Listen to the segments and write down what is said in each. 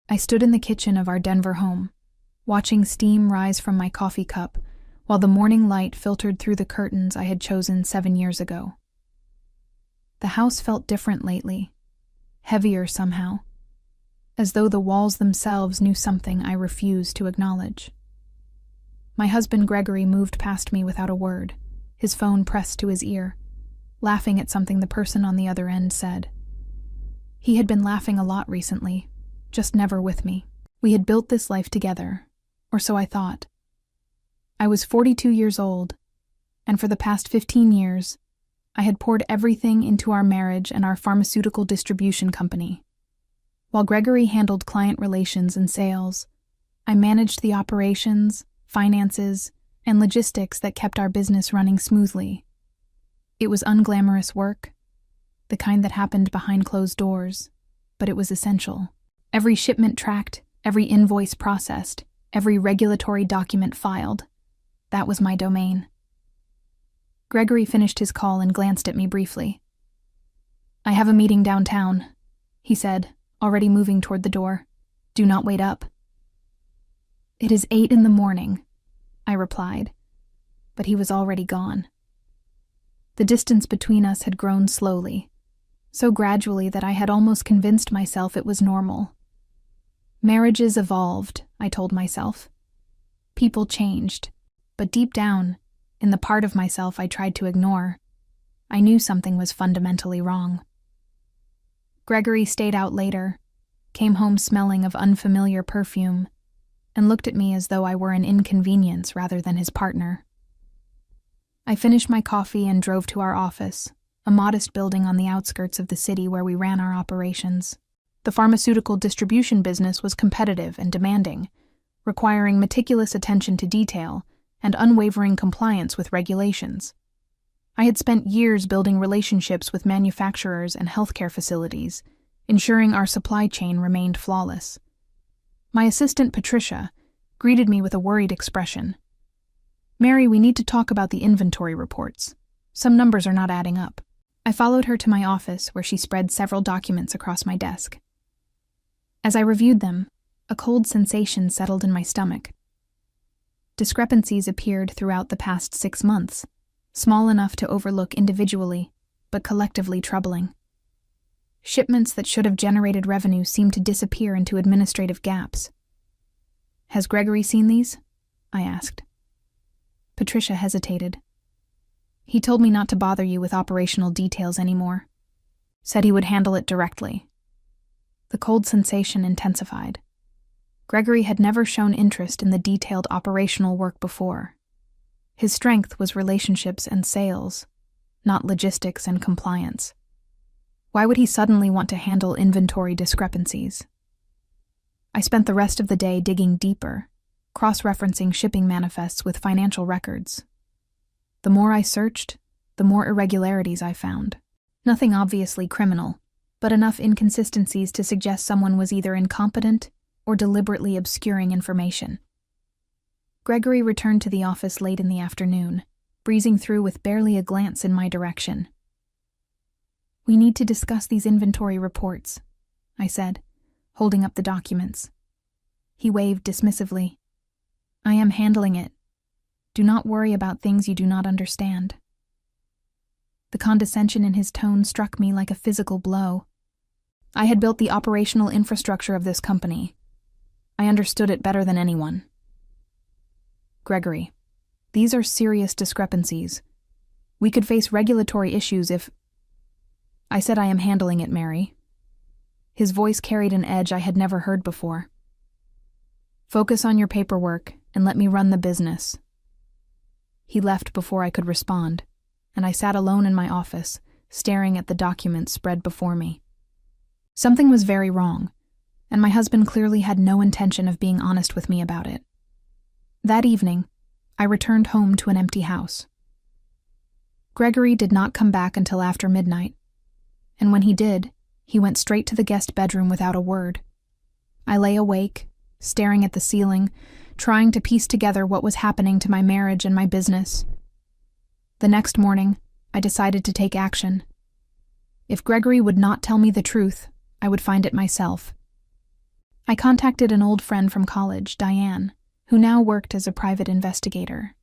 I stood in the kitchen of our Denver home, watching steam rise from my coffee cup while the morning light filtered through the curtains I had chosen 7 years ago. The house felt different lately, heavier somehow, as though the walls themselves knew something I refused to acknowledge. My husband Gregory moved past me without a word, his phone pressed to his ear, laughing at something the person on the other end said. He had been laughing a lot recently, just never with me. We had built this life together, or so I thought. I was 42 years old, and for the past 15 years, I had poured everything into our marriage and our pharmaceutical distribution company. While Gregory handled client relations and sales, I managed the operations, finances, and logistics that kept our business running smoothly. It was unglamorous work, the kind that happened behind closed doors, but it was essential. Every shipment tracked, every invoice processed, every regulatory document filed. That was my domain. Gregory finished his call and glanced at me briefly. "I have a meeting downtown," he said, already moving toward the door. "Do not wait up." "It is 8 in the morning," I replied, but he was already gone. The distance between us had grown slowly, so gradually that I had almost convinced myself it was normal. Marriages evolved, I told myself. People changed, but deep down, in the part of myself I tried to ignore, I knew something was fundamentally wrong. Gregory stayed out later, came home smelling of unfamiliar perfume, and looked at me as though I were an inconvenience rather than his partner. I finished my coffee and drove to our office, a modest building on the outskirts of the city where we ran our operations. The pharmaceutical distribution business was competitive and demanding, requiring meticulous attention to detail and unwavering compliance with regulations. I had spent years building relationships with manufacturers and healthcare facilities, ensuring our supply chain remained flawless. My assistant, Patricia, greeted me with a worried expression. "Mary, we need to talk about the inventory reports. Some numbers are not adding up." I followed her to my office, where she spread several documents across my desk. As I reviewed them, a cold sensation settled in my stomach. Discrepancies appeared throughout the past 6 months, small enough to overlook individually, but collectively troubling. Shipments that should have generated revenue seemed to disappear into administrative gaps. "Has Gregory seen these?" I asked. Patricia hesitated. "He told me not to bother you with operational details anymore. Said he would handle it directly." The cold sensation intensified. Gregory had never shown interest in the detailed operational work before. His strength was relationships and sales, not logistics and compliance. Why would he suddenly want to handle inventory discrepancies? I spent the rest of the day digging deeper, cross-referencing shipping manifests with financial records. The more I searched, the more irregularities I found. Nothing obviously criminal, but enough inconsistencies to suggest someone was either incompetent or deliberately obscuring information. Gregory returned to the office late in the afternoon, breezing through with barely a glance in my direction. "We need to discuss these inventory reports," I said, holding up the documents. He waved dismissively. "I am handling it. Do not worry about things you do not understand." The condescension in his tone struck me like a physical blow. I had built the operational infrastructure of this company. I understood it better than anyone. "Gregory, these are serious discrepancies. We could face regulatory issues if—" "I said I am handling it, Mary." His voice carried an edge I had never heard before. "Focus on your paperwork and let me run the business." He left before I could respond, and I sat alone in my office, staring at the documents spread before me. Something was very wrong, and my husband clearly had no intention of being honest with me about it. That evening, I returned home to an empty house. Gregory did not come back until after midnight, and when he did, he went straight to the guest bedroom without a word. I lay awake, staring at the ceiling, trying to piece together what was happening to my marriage and my business. The next morning, I decided to take action. If Gregory would not tell me the truth, I would find it myself. I contacted an old friend from college, Diane, who now worked as a private investigator.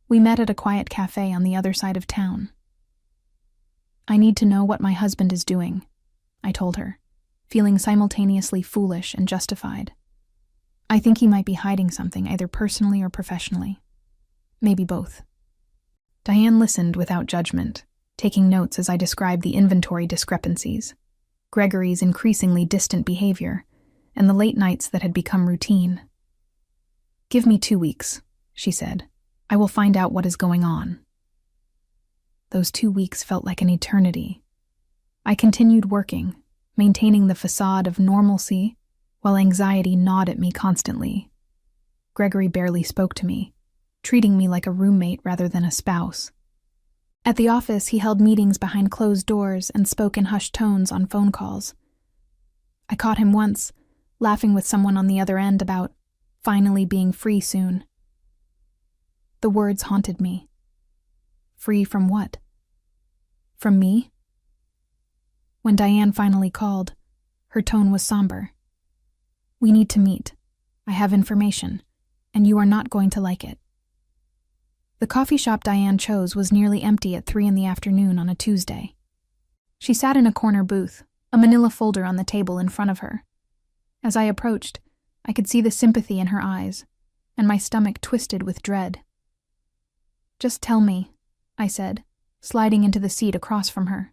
We met at a quiet cafe on the other side of town. "I need to know what my husband is doing," I told her, feeling simultaneously foolish and justified. "I think he might be hiding something, either personally or professionally. Maybe both." Diane listened without judgment, taking notes as I described the inventory discrepancies, Gregory's increasingly distant behavior, and the late nights that had become routine. "Give me 2 weeks," she said. "I will find out what is going on." Those 2 weeks felt like an eternity. I continued working, maintaining the facade of normalcy, while anxiety gnawed at me constantly. Gregory barely spoke to me, treating me like a roommate rather than a spouse. At the office, he held meetings behind closed doors and spoke in hushed tones on phone calls. I caught him once, laughing with someone on the other end about finally being free soon. The words haunted me. Free from what? From me? When Diane finally called, her tone was somber. "We need to meet. I have information, and you are not going to like it." The coffee shop Diane chose was nearly empty at 3 p.m. on a Tuesday. She sat in a corner booth, a manila folder on the table in front of her. As I approached, I could see the sympathy in her eyes, and my stomach twisted with dread. "Just tell me," I said, sliding into the seat across from her.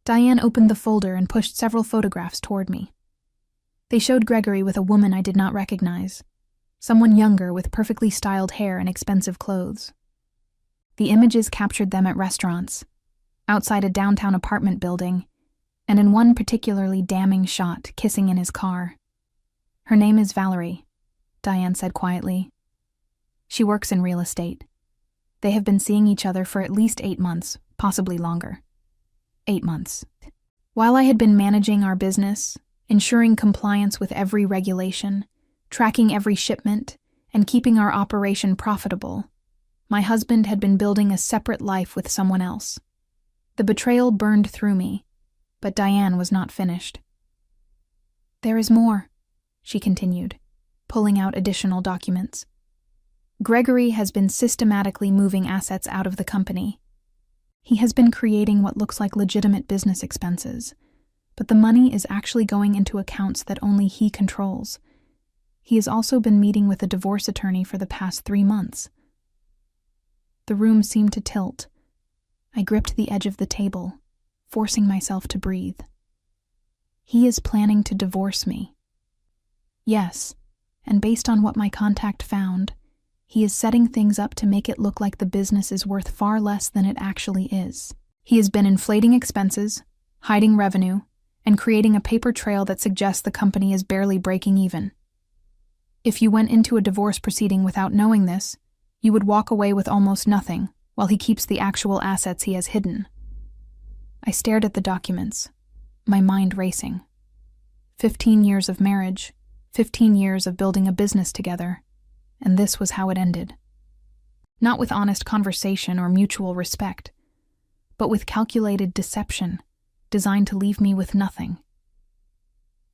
Diane opened the folder and pushed several photographs toward me. They showed Gregory with a woman I did not recognize, someone younger with perfectly styled hair and expensive clothes. The images captured them at restaurants, outside a downtown apartment building, and in one particularly damning shot, kissing in his car. "Her name is Valerie," Diane said quietly. "She works in real estate. They have been seeing each other for at least 8 months, possibly longer. 8 months. While I had been managing our business, ensuring compliance with every regulation, tracking every shipment, and keeping our operation profitable, my husband had been building a separate life with someone else. The betrayal burned through me, but Diane was not finished. "There is more," she continued, pulling out additional documents. "Gregory has been systematically moving assets out of the company. He has been creating what looks like legitimate business expenses, but the money is actually going into accounts that only he controls. He has also been meeting with a divorce attorney for the past 3 months. The room seemed to tilt. I gripped the edge of the table, forcing myself to breathe. He is planning to divorce me. Yes, and based on what my contact found, he is setting things up to make it look like the business is worth far less than it actually is. He has been inflating expenses, hiding revenue, and creating a paper trail that suggests the company is barely breaking even. If you went into a divorce proceeding without knowing this, you would walk away with almost nothing, while he keeps the actual assets he has hidden." I stared at the documents, my mind racing. 15 years of marriage, 15 years of building a business together, and this was how it ended. Not with honest conversation or mutual respect, but with calculated deception, designed to leave me with nothing.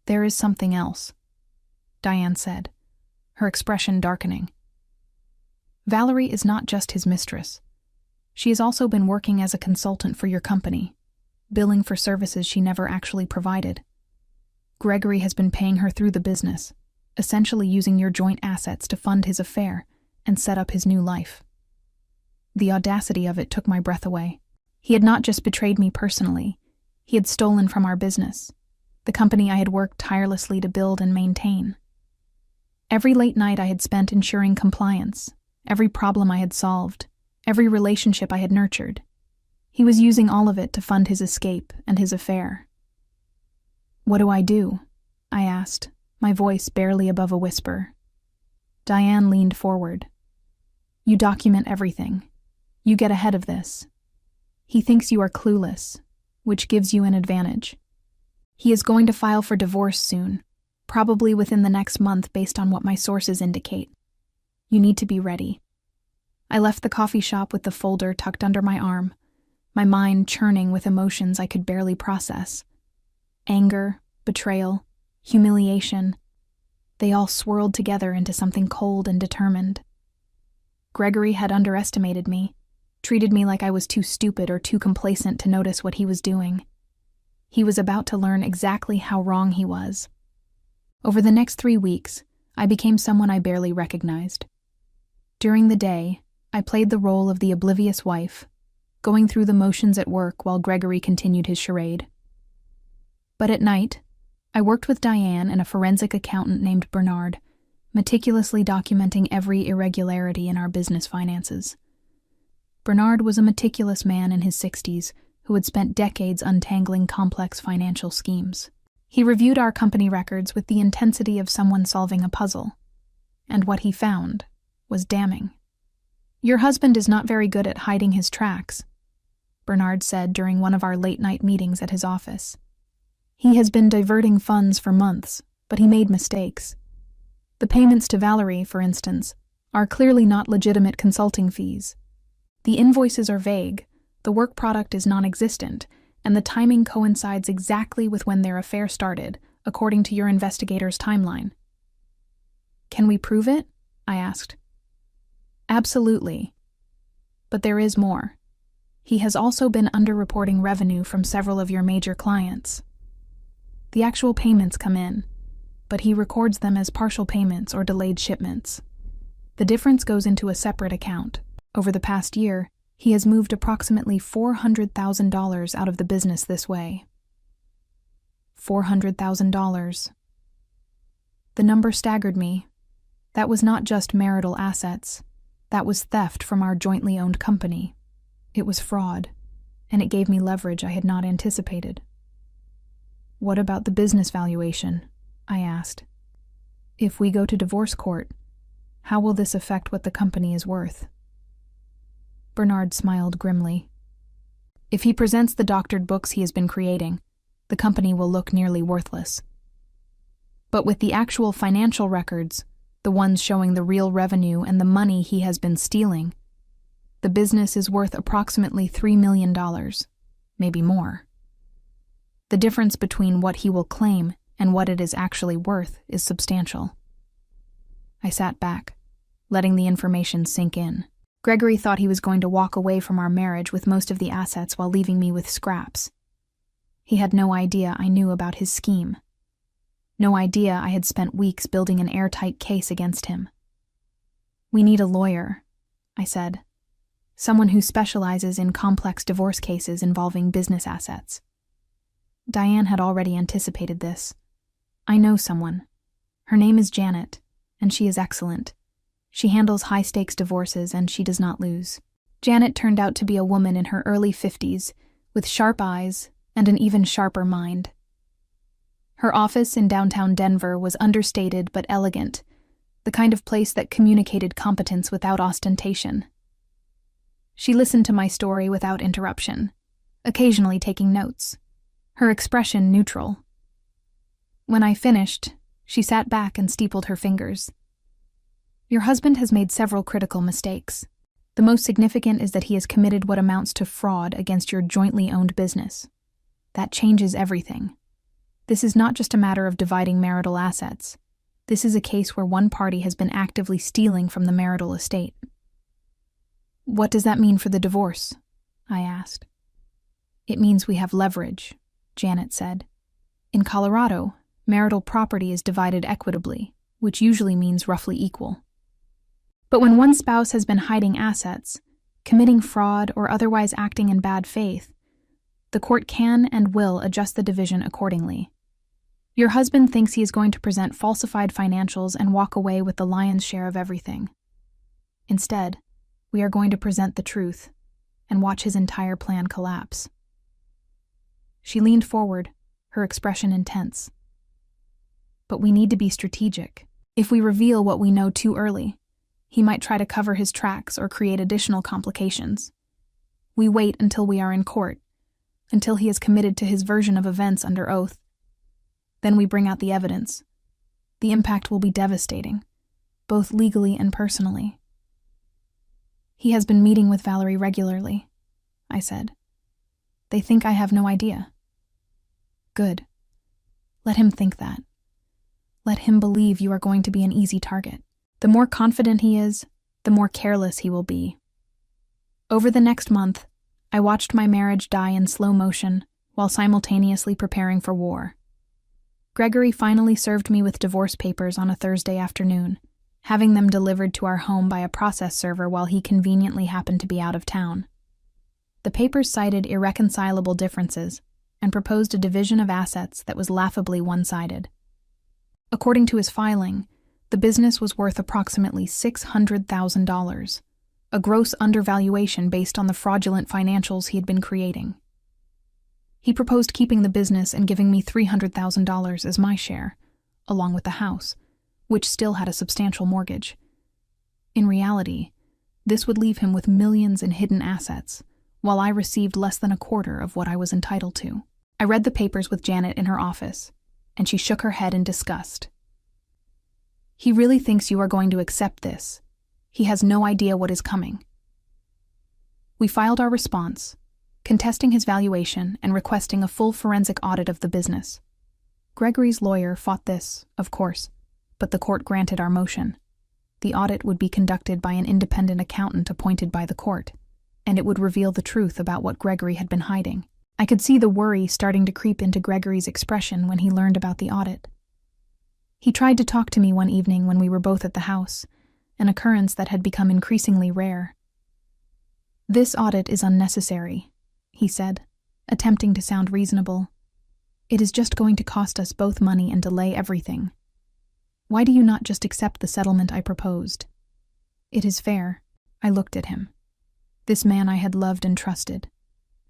"There is something else," Diane said, her expression darkening. "Valerie is not just his mistress. She has also been working as a consultant for your company, billing for services she never actually provided. Gregory has been paying her through the business, essentially using your joint assets to fund his affair and set up his new life." The audacity of it took my breath away. He had not just betrayed me personally, he had stolen from our business, the company I had worked tirelessly to build and maintain. Every late night I had spent ensuring compliance, every problem I had solved, every relationship I had nurtured. He was using all of it to fund his escape and his affair. "What do I do?" I asked, my voice barely above a whisper. Diane leaned forward. "You document everything. You get ahead of this. He thinks you are clueless, which gives you an advantage. He is going to file for divorce soon, probably within the next month based on what my sources indicate. You need to be ready." I left the coffee shop with the folder tucked under my arm, my mind churning with emotions I could barely process. Anger, betrayal, humiliation. They all swirled together into something cold and determined. Gregory had underestimated me, treated me like I was too stupid or too complacent to notice what he was doing. He was about to learn exactly how wrong he was. Over the next 3 weeks, I became someone I barely recognized. During the day, I played the role of the oblivious wife, going through the motions at work while Gregory continued his charade. But at night, I worked with Diane and a forensic accountant named Bernard, meticulously documenting every irregularity in our business finances. Bernard was a meticulous man in his 60s who had spent decades untangling complex financial schemes. He reviewed our company records with the intensity of someone solving a puzzle, and what he found was damning. "Your husband is not very good at hiding his tracks," Bernard said during one of our late-night meetings at his office. "He has been diverting funds for months, but he made mistakes. The payments to Valerie, for instance, are clearly not legitimate consulting fees. The invoices are vague, the work product is non-existent, and the timing coincides exactly with when their affair started, according to your investigator's timeline." "Can we prove it?" I asked. "Absolutely. But there is more. He has also been underreporting revenue from several of your major clients. The actual payments come in, but he records them as partial payments or delayed shipments. The difference goes into a separate account. Over the past year, he has moved approximately $400,000 out of the business this way." $400,000. The number staggered me. That was not just marital assets. That was theft from our jointly owned company. It was fraud, and it gave me leverage I had not anticipated. "What about the business valuation?" I asked. "If we go to divorce court, how will this affect what the company is worth?" Bernard smiled grimly. "If he presents the doctored books he has been creating, the company will look nearly worthless. But with the actual financial records, the ones showing the real revenue and the money he has been stealing, the business is worth approximately $3 million, maybe more. The difference between what he will claim and what it is actually worth is substantial." I sat back, letting the information sink in. Gregory thought he was going to walk away from our marriage with most of the assets while leaving me with scraps. He had no idea I knew about his scheme. No idea I had spent weeks building an airtight case against him. "We need a lawyer," I said. "Someone who specializes in complex divorce cases involving business assets." Diane had already anticipated this. "I know someone. Her name is Janet, and she is excellent. She handles high-stakes divorces, and she does not lose." Janet turned out to be a woman in her early 50s, with sharp eyes and an even sharper mind. Her office in downtown Denver was understated but elegant, the kind of place that communicated competence without ostentation. She listened to my story without interruption, occasionally taking notes, her expression neutral. When I finished, she sat back and steepled her fingers. "Your husband has made several critical mistakes. The most significant is that he has committed what amounts to fraud against your jointly owned business. That changes everything. This is not just a matter of dividing marital assets. This is a case where one party has been actively stealing from the marital estate." "What does that mean for the divorce?" I asked. "It means we have leverage," Janet said. "In Colorado, marital property is divided equitably, which usually means roughly equal. But when one spouse has been hiding assets, committing fraud, or otherwise acting in bad faith, the court can and will adjust the division accordingly. Your husband thinks he is going to present falsified financials and walk away with the lion's share of everything. Instead, we are going to present the truth and watch his entire plan collapse." She leaned forward, her expression intense. "But we need to be strategic. If we reveal what we know too early, he might try to cover his tracks or create additional complications. We wait until we are in court, until he is committed to his version of events under oath. Then we bring out the evidence. The impact will be devastating, both legally and personally." "He has been meeting with Valerie regularly," I said. "They think I have no idea." "Good. Let him think that. Let him believe you are going to be an easy target. The more confident he is, the more careless he will be. Over the next month, I watched my marriage die in slow motion while simultaneously preparing for war. Gregory finally served me with divorce papers on a Thursday afternoon, having them delivered to our home by a process server while he conveniently happened to be out of town. The papers cited irreconcilable differences and proposed a division of assets that was laughably one-sided. According to his filing, the business was worth approximately $600,000, a gross undervaluation based on the fraudulent financials he had been creating. He proposed keeping the business and giving me $300,000 as my share, along with the house, which still had a substantial mortgage. In reality, this would leave him with millions in hidden assets, while I received less than a quarter of what I was entitled to. I read the papers with Janet in her office, and she shook her head in disgust. He really thinks you are going to accept this. He has no idea what is coming. We filed our response, contesting his valuation and requesting a full forensic audit of the business. Gregory's lawyer fought this, of course, but the court granted our motion. The audit would be conducted by an independent accountant appointed by the court, and it would reveal the truth about what Gregory had been hiding. I could see the worry starting to creep into Gregory's expression when he learned about the audit. He tried to talk to me one evening when we were both at the house, an occurrence that had become increasingly rare. "This audit is unnecessary," he said, attempting to sound reasonable. "It is just going to cost us both money and delay everything. Why do you not just accept the settlement I proposed?" "It is fair." I looked at him. This man I had loved and trusted,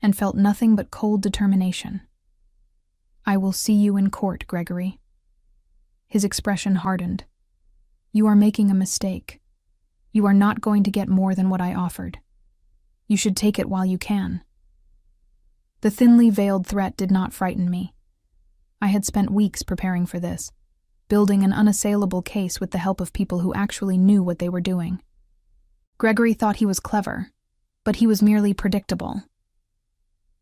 and felt nothing but cold determination. "I will see you in court, Gregory." His expression hardened. "You are making a mistake. You are not going to get more than what I offered. You should take it while you can." The thinly veiled threat did not frighten me. I had spent weeks preparing for this, building an unassailable case with the help of people who actually knew what they were doing. Gregory thought he was clever, but he was merely predictable.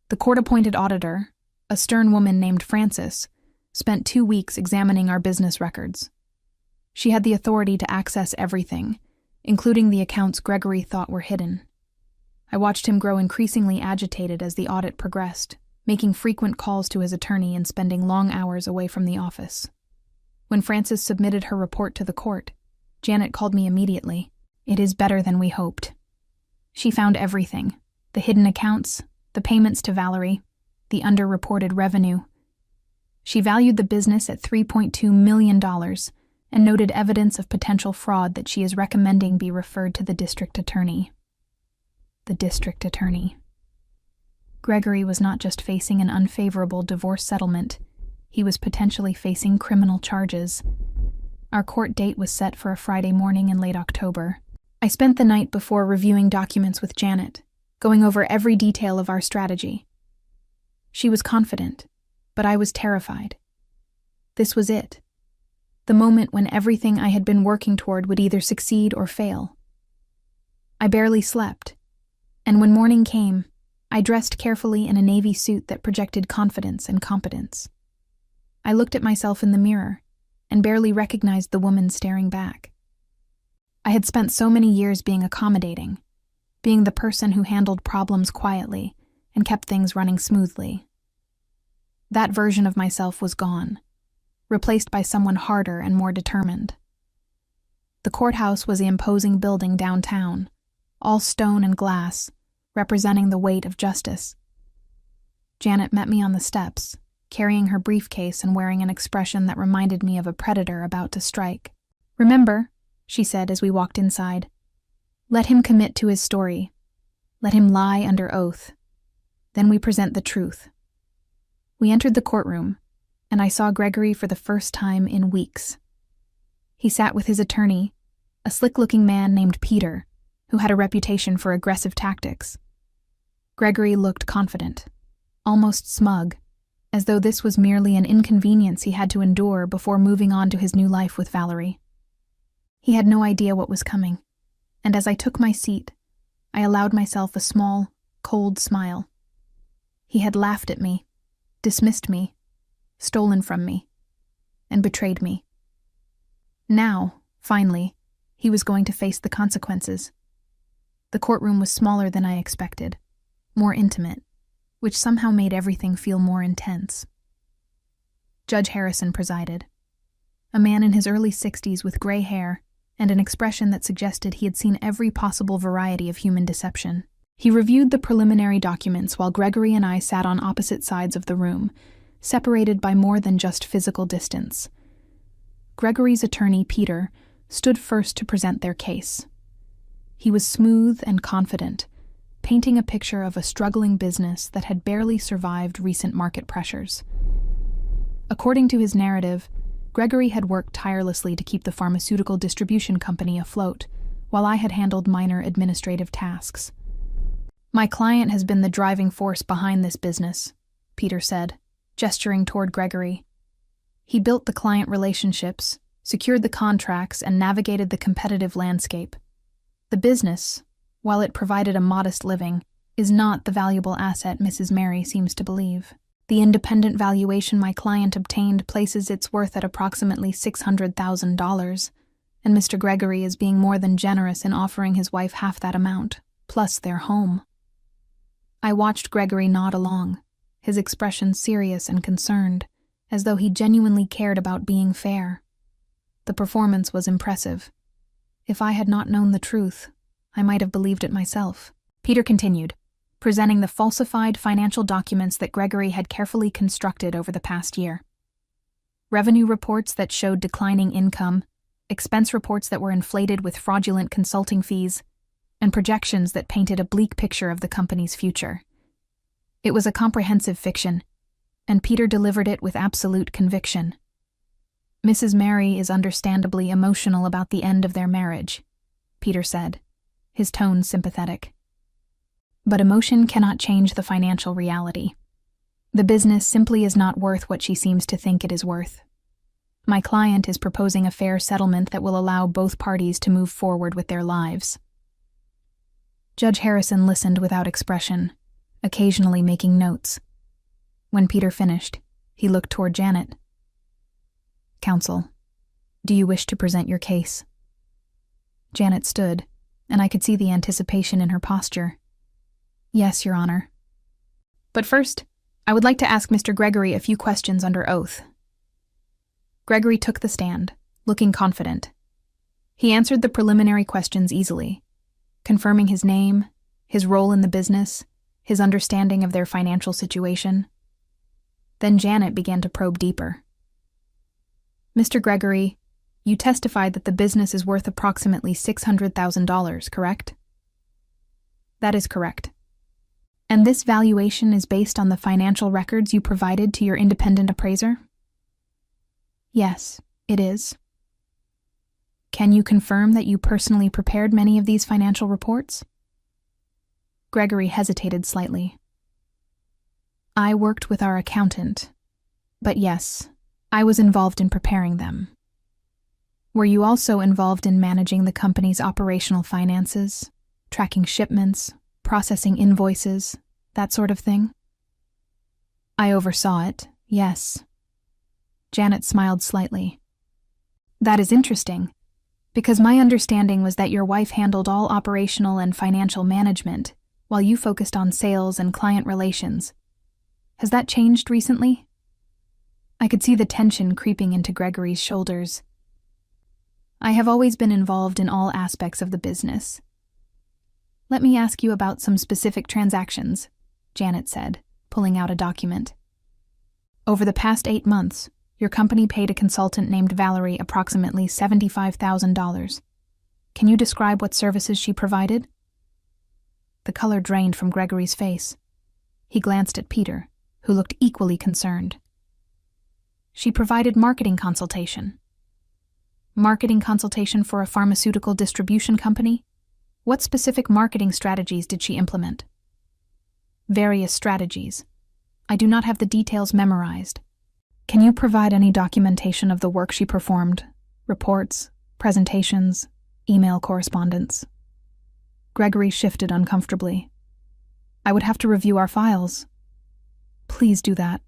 The court-appointed auditor, a stern woman named Frances, spent 2 weeks examining our business records. She had the authority to access everything, including the accounts Gregory thought were hidden. I watched him grow increasingly agitated as the audit progressed, making frequent calls to his attorney and spending long hours away from the office. When Frances submitted her report to the court, Janet called me immediately. "It is better than we hoped." She found everything: the hidden accounts, the payments to Valerie, the underreported revenue. She valued the business at $3.2 million and noted evidence of potential fraud that she is recommending be referred to the district attorney. The district attorney. Gregory was not just facing an unfavorable divorce settlement, he was potentially facing criminal charges. Our court date was set for a Friday morning in late October. I spent the night before reviewing documents with Janet, going over every detail of our strategy. She was confident, but I was terrified. This was it. The moment when everything I had been working toward would either succeed or fail. I barely slept, and when morning came, I dressed carefully in a navy suit that projected confidence and competence. I looked at myself in the mirror and barely recognized the woman staring back. I had spent so many years being accommodating, being the person who handled problems quietly and kept things running smoothly. That version of myself was gone, replaced by someone harder and more determined. The courthouse was the imposing building downtown, all stone and glass, representing the weight of justice. Janet met me on the steps, carrying her briefcase and wearing an expression that reminded me of a predator about to strike. "Remember," she said as we walked inside, "let him commit to his story. Let him lie under oath. Then we present the truth." We entered the courtroom, and I saw Gregory for the first time in weeks. He sat with his attorney, a slick-looking man named Peter, who had a reputation for aggressive tactics. Gregory looked confident, almost smug, as though this was merely an inconvenience he had to endure before moving on to his new life with Valerie. He had no idea what was coming, and as I took my seat, I allowed myself a small, cold smile. He had laughed at me, dismissed me, stolen from me, and betrayed me. Now, finally, he was going to face the consequences. The courtroom was smaller than I expected, more intimate, which somehow made everything feel more intense. Judge Harrison presided, a man in his early 60s with gray hair and an expression that suggested he had seen every possible variety of human deception. He reviewed the preliminary documents while Gregory and I sat on opposite sides of the room, separated by more than just physical distance. Gregory's attorney, Peter, stood first to present their case. He was smooth and confident, painting a picture of a struggling business that had barely survived recent market pressures. According to his narrative, Gregory had worked tirelessly to keep the pharmaceutical distribution company afloat, while I had handled minor administrative tasks. "My client has been the driving force behind this business," Peter said, gesturing toward Gregory. "He built the client relationships, secured the contracts, and navigated the competitive landscape. The business, while it provided a modest living, is not the valuable asset Mrs. Mary seems to believe. The independent valuation my client obtained places its worth at approximately $600,000, and Mr. Gregory is being more than generous in offering his wife half that amount, plus their home." I watched Gregory nod along, his expression serious and concerned, as though he genuinely cared about being fair. The performance was impressive. If I had not known the truth, I might have believed it myself. Peter continued, presenting the falsified financial documents that Gregory had carefully constructed over the past year. Revenue reports that showed declining income, expense reports that were inflated with fraudulent consulting fees, and projections that painted a bleak picture of the company's future. It was a comprehensive fiction, and Peter delivered it with absolute conviction. "Mrs. Mary is understandably emotional about the end of their marriage," Peter said, his tone sympathetic. "But emotion cannot change the financial reality. The business simply is not worth what she seems to think it is worth. My client is proposing a fair settlement that will allow both parties to move forward with their lives." Judge Harrison listened without expression, occasionally making notes. When Peter finished, he looked toward Janet. "Counsel, do you wish to present your case?" Janet stood, and I could see the anticipation in her posture. "Yes, Your Honor. But first, I would like to ask Mr. Gregory a few questions under oath." Gregory took the stand, looking confident. He answered the preliminary questions easily, confirming his name, his role in the business, his understanding of their financial situation. Then Janet began to probe deeper. "Mr. Gregory, you testified that the business is worth approximately $600,000, correct?" "That is correct." "And this valuation is based on the financial records you provided to your independent appraiser?" "Yes, it is." "Can you confirm that you personally prepared many of these financial reports?" Gregory hesitated slightly. "I worked with our accountant, but yes, I was involved in preparing them." "Were you also involved in managing the company's operational finances, tracking shipments, processing invoices, that sort of thing?" "I oversaw it, yes." Janet smiled slightly. "That is interesting, because my understanding was that your wife handled all operational and financial management, while you focused on sales and client relations. Has that changed recently?" I could see the tension creeping into Gregory's shoulders. "I have always been involved in all aspects of the business." "Let me ask you about some specific transactions," Janet said, pulling out a document. "Over the past 8 months, your company paid a consultant named Valerie approximately $75,000. Can you describe what services she provided?" The color drained from Gregory's face. He glanced at Peter, who looked equally concerned. "She provided marketing consultation." "Marketing consultation for a pharmaceutical distribution company? What specific marketing strategies did she implement?" "Various strategies. I do not have the details memorized." "Can you provide any documentation of the work she performed? Reports, presentations, email correspondence?" Gregory shifted uncomfortably. "I would have to review our files." "Please do that,"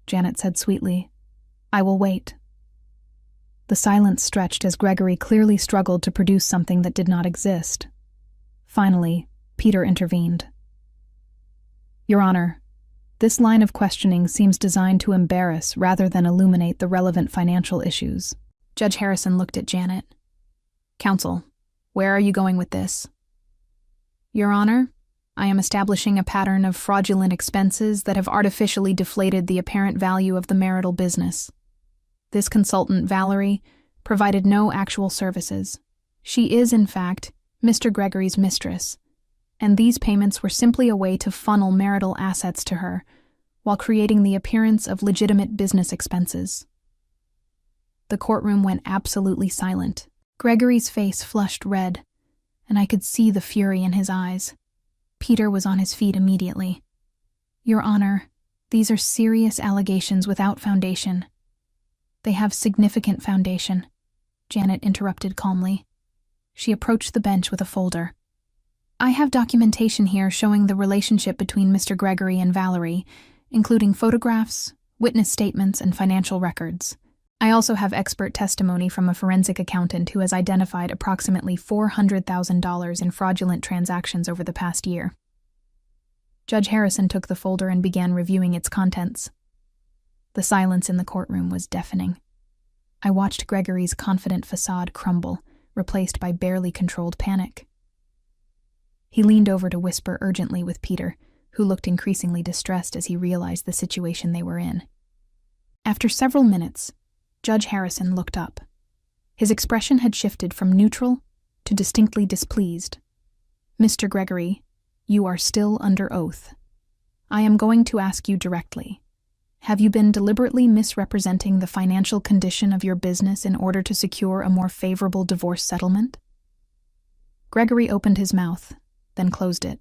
Janet said sweetly. "I will wait." The silence stretched as Gregory clearly struggled to produce something that did not exist. Finally, Peter intervened. Your Honor, this line of questioning seems designed to embarrass rather than illuminate the relevant financial issues. Judge Harrison looked at Janet. Counsel, where are you going with this? Your Honor, I am establishing a pattern of fraudulent expenses that have artificially deflated the apparent value of the marital business. This consultant, Valerie, provided no actual services. She is, in fact, Mr. Gregory's mistress, and these payments were simply a way to funnel marital assets to her, while creating the appearance of legitimate business expenses. The courtroom went absolutely silent. Gregory's face flushed red, and I could see the fury in his eyes. Peter was on his feet immediately. Your Honor, these are serious allegations without foundation. They have significant foundation, Janet interrupted calmly. She approached the bench with a folder. I have documentation here showing the relationship between Mr. Gregory and Valerie, including photographs, witness statements, and financial records. I also have expert testimony from a forensic accountant who has identified approximately $400,000 in fraudulent transactions over the past year. Judge Harrison took the folder and began reviewing its contents. The silence in the courtroom was deafening. I watched Gregory's confident facade crumble, replaced by barely controlled panic. He leaned over to whisper urgently with Peter, who looked increasingly distressed as he realized the situation they were in. After several minutes, Judge Harrison looked up. His expression had shifted from neutral to distinctly displeased. Mr. Gregory, you are still under oath. I am going to ask you directly. Have you been deliberately misrepresenting the financial condition of your business in order to secure a more favorable divorce settlement? Gregory opened his mouth, then closed it.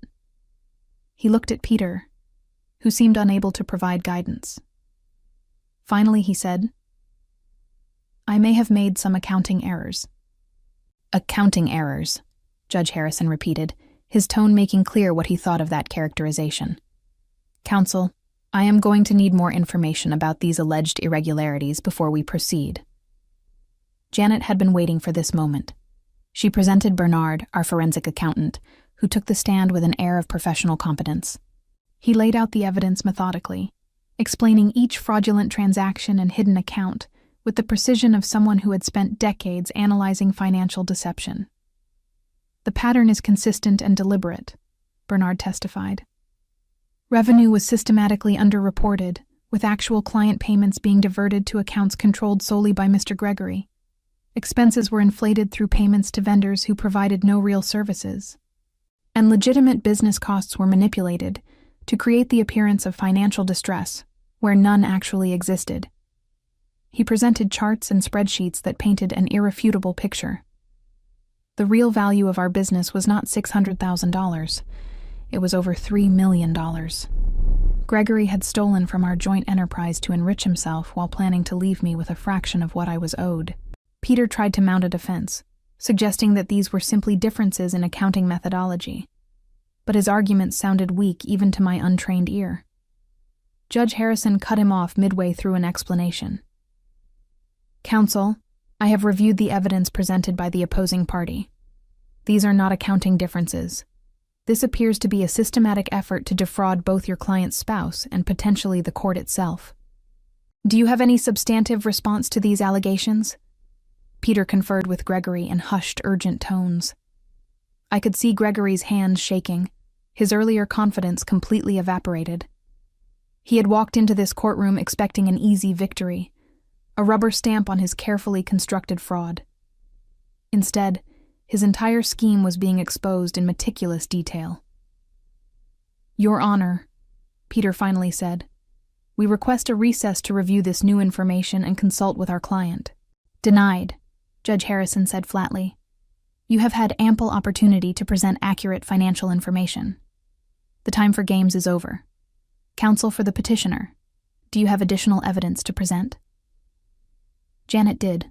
He looked at Peter, who seemed unable to provide guidance. Finally, he said, I may have made some accounting errors. Accounting errors, Judge Harrison repeated, his tone making clear what he thought of that characterization. Counsel, I am going to need more information about these alleged irregularities before we proceed. Janet had been waiting for this moment. She presented Bernard, our forensic accountant, who took the stand with an air of professional competence. He laid out the evidence methodically, explaining each fraudulent transaction and hidden account with the precision of someone who had spent decades analyzing financial deception. The pattern is consistent and deliberate, Bernard testified. Revenue was systematically underreported, with actual client payments being diverted to accounts controlled solely by Mr. Gregory. Expenses were inflated through payments to vendors who provided no real services. And legitimate business costs were manipulated to create the appearance of financial distress, where none actually existed. He presented charts and spreadsheets that painted an irrefutable picture. The real value of our business was not $600,000. It was over $3 million. Gregory had stolen from our joint enterprise to enrich himself while planning to leave me with a fraction of what I was owed. Peter tried to mount a defense, suggesting that these were simply differences in accounting methodology. But his arguments sounded weak even to my untrained ear. Judge Harrison cut him off midway through an explanation. Counsel, I have reviewed the evidence presented by the opposing party. These are not accounting differences. This appears to be a systematic effort to defraud both your client's spouse and potentially the court itself. Do you have any substantive response to these allegations? Peter conferred with Gregory in hushed, urgent tones. I could see Gregory's hands shaking. His earlier confidence completely evaporated. He had walked into this courtroom expecting an easy victory, a rubber stamp on his carefully constructed fraud. Instead, his entire scheme was being exposed in meticulous detail. Your Honor, Peter finally said, we request a recess to review this new information and consult with our client. Denied, Judge Harrison said flatly. You have had ample opportunity to present accurate financial information. The time for games is over. Counsel for the petitioner, do you have additional evidence to present? Janet did.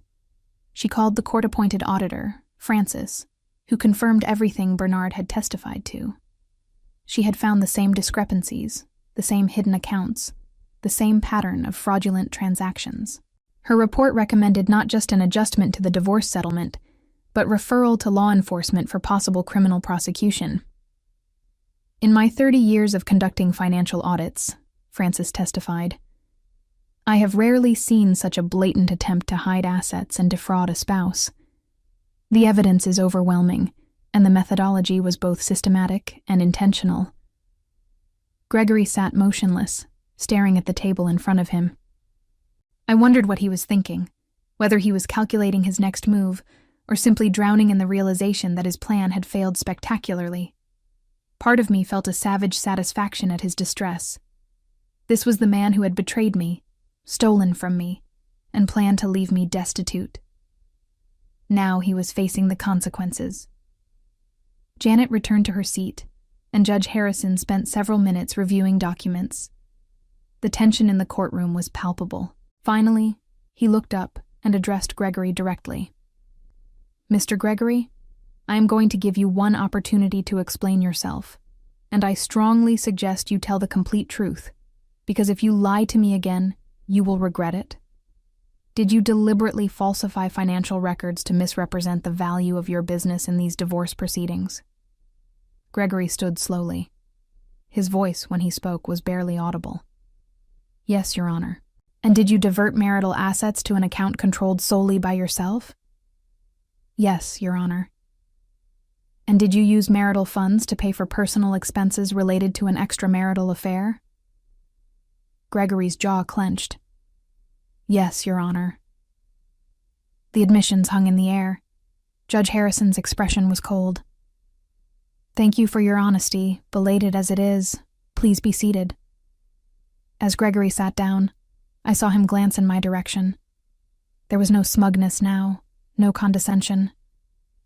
She called the court-appointed auditor, Francis, who confirmed everything Bernard had testified to. She had found the same discrepancies, the same hidden accounts, the same pattern of fraudulent transactions. Her report recommended not just an adjustment to the divorce settlement, but referral to law enforcement for possible criminal prosecution. In my 30 years of conducting financial audits, Frances testified, I have rarely seen such a blatant attempt to hide assets and defraud a spouse. The evidence is overwhelming, and the methodology was both systematic and intentional. Gregory sat motionless, staring at the table in front of him. I wondered what he was thinking, whether he was calculating his next move or simply drowning in the realization that his plan had failed spectacularly. Part of me felt a savage satisfaction at his distress. This was the man who had betrayed me, stolen from me, and planned to leave me destitute. Now he was facing the consequences. Janet returned to her seat, and Judge Harrison spent several minutes reviewing documents. The tension in the courtroom was palpable. Finally, he looked up and addressed Gregory directly. Mr. Gregory, I am going to give you one opportunity to explain yourself, and I strongly suggest you tell the complete truth, because if you lie to me again, you will regret it. Did you deliberately falsify financial records to misrepresent the value of your business in these divorce proceedings? Gregory stood slowly. His voice, when he spoke, was barely audible. Yes, Your Honor. And did you divert marital assets to an account controlled solely by yourself? Yes, Your Honor. And did you use marital funds to pay for personal expenses related to an extramarital affair? Gregory's jaw clenched. Yes, Your Honor. The admissions hung in the air. Judge Harrison's expression was cold. Thank you for your honesty, belated as it is. Please be seated. As Gregory sat down, I saw him glance in my direction. There was no smugness now, no condescension,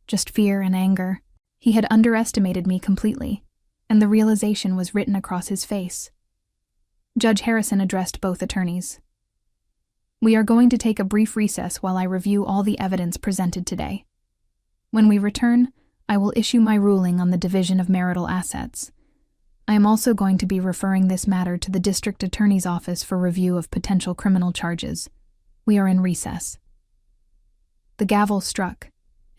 just fear and anger. He had underestimated me completely, and the realization was written across his face. Judge Harrison addressed both attorneys. We are going to take a brief recess while I review all the evidence presented today. When we return, I will issue my ruling on the division of marital assets. I am also going to be referring this matter to the district attorney's office for review of potential criminal charges. We are in recess. The gavel struck,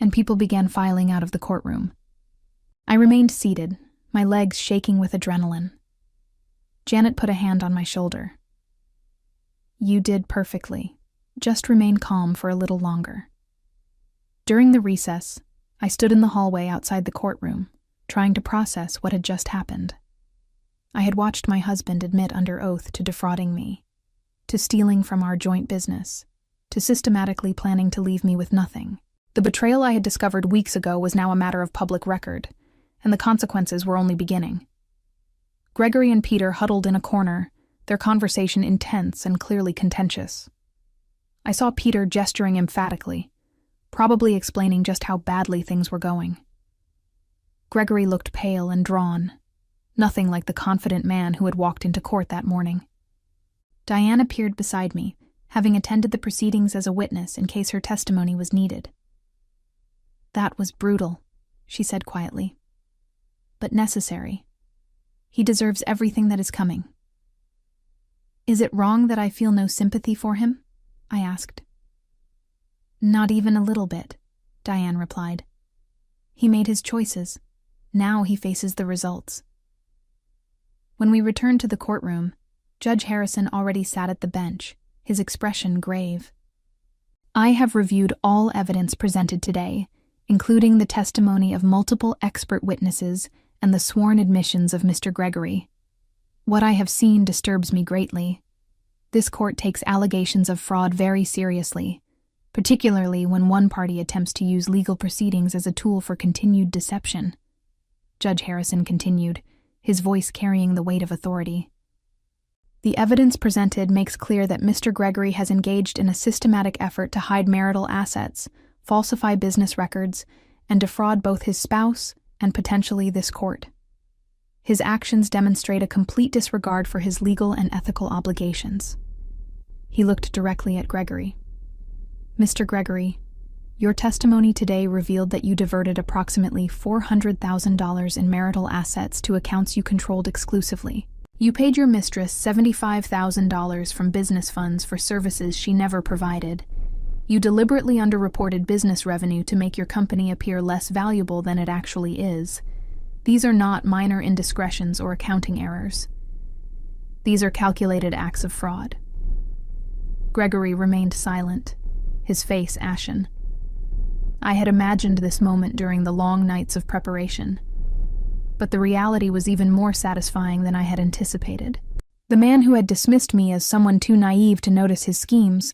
and people began filing out of the courtroom. I remained seated, my legs shaking with adrenaline. Janet put a hand on my shoulder. You did perfectly. Just remain calm for a little longer. During the recess, I stood in the hallway outside the courtroom, trying to process what had just happened. I had watched my husband admit under oath to defrauding me, to stealing from our joint business, to systematically planning to leave me with nothing. The betrayal I had discovered weeks ago was now a matter of public record, and the consequences were only beginning. Gregory and Peter huddled in a corner, their conversation intense and clearly contentious. I saw Peter gesturing emphatically, probably explaining just how badly things were going. Gregory looked pale and drawn, nothing like the confident man who had walked into court that morning. Diane appeared beside me, having attended the proceedings as a witness in case her testimony was needed. That was brutal, she said quietly, but necessary. He deserves everything that is coming. Is it wrong that I feel no sympathy for him? I asked. Not even a little bit, Diane replied. He made his choices. Now he faces the results. When we returned to the courtroom, Judge Harrison already sat at the bench, his expression grave. I have reviewed all evidence presented today, including the testimony of multiple expert witnesses and the sworn admissions of Mr. Gregory. What I have seen disturbs me greatly. This court takes allegations of fraud very seriously, particularly when one party attempts to use legal proceedings as a tool for continued deception. Judge Harrison continued, his voice carrying the weight of authority. The evidence presented makes clear that Mr. Gregory has engaged in a systematic effort to hide marital assets, falsify business records, and defraud both his spouse and potentially this court. His actions demonstrate a complete disregard for his legal and ethical obligations. He looked directly at Gregory. Mr. Gregory, your testimony today revealed that you diverted approximately $400,000 in marital assets to accounts you controlled exclusively. You paid your mistress $75,000 from business funds for services she never provided. You deliberately underreported business revenue to make your company appear less valuable than it actually is. These are not minor indiscretions or accounting errors. These are calculated acts of fraud. Gregory remained silent, his face ashen. I had imagined this moment during the long nights of preparation, but the reality was even more satisfying than I had anticipated. The man who had dismissed me as someone too naive to notice his schemes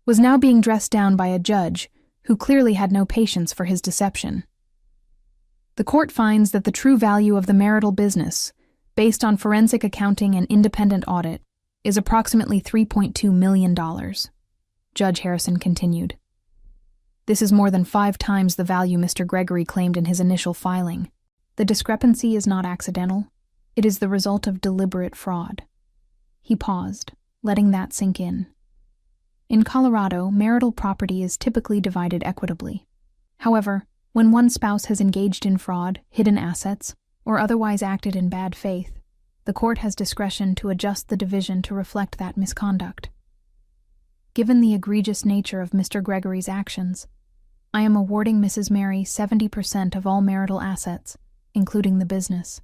was now being dressed down by a judge who clearly had no patience for his deception. The court finds that the true value of the marital business, based on forensic accounting and independent audit, is approximately $3.2 million. Judge Harrison continued. This is more than 5 times the value Mr. Gregory claimed in his initial filing. The discrepancy is not accidental. It is the result of deliberate fraud. He paused, letting that sink in. In Colorado, marital property is typically divided equitably. However, when one spouse has engaged in fraud, hidden assets, or otherwise acted in bad faith, the court has discretion to adjust the division to reflect that misconduct. Given the egregious nature of Mr. Gregory's actions, I am awarding Mrs. Mary 70% of all marital assets, including the business.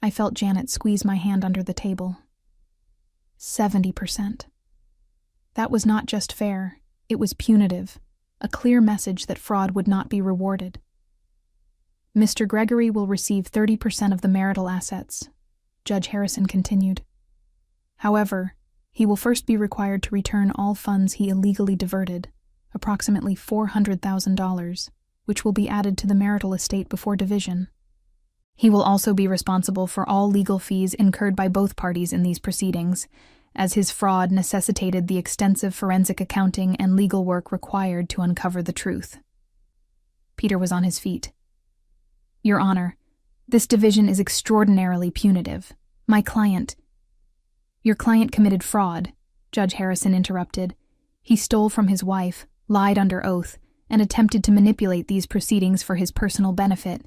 I felt Janet squeeze my hand under the table. 70%. That was not just fair, it was punitive, a clear message that fraud would not be rewarded. Mr. Gregory will receive 30% of the marital assets, Judge Harrison continued. However, he will first be required to return all funds he illegally diverted, approximately $400,000, which will be added to the marital estate before division. He will also be responsible for all legal fees incurred by both parties in these proceedings, as his fraud necessitated the extensive forensic accounting and legal work required to uncover the truth. Peter was on his feet. Your Honor, this division is extraordinarily punitive. Your client committed fraud, Judge Harrison interrupted. He stole from his wife, lied under oath, and attempted to manipulate these proceedings for his personal benefit.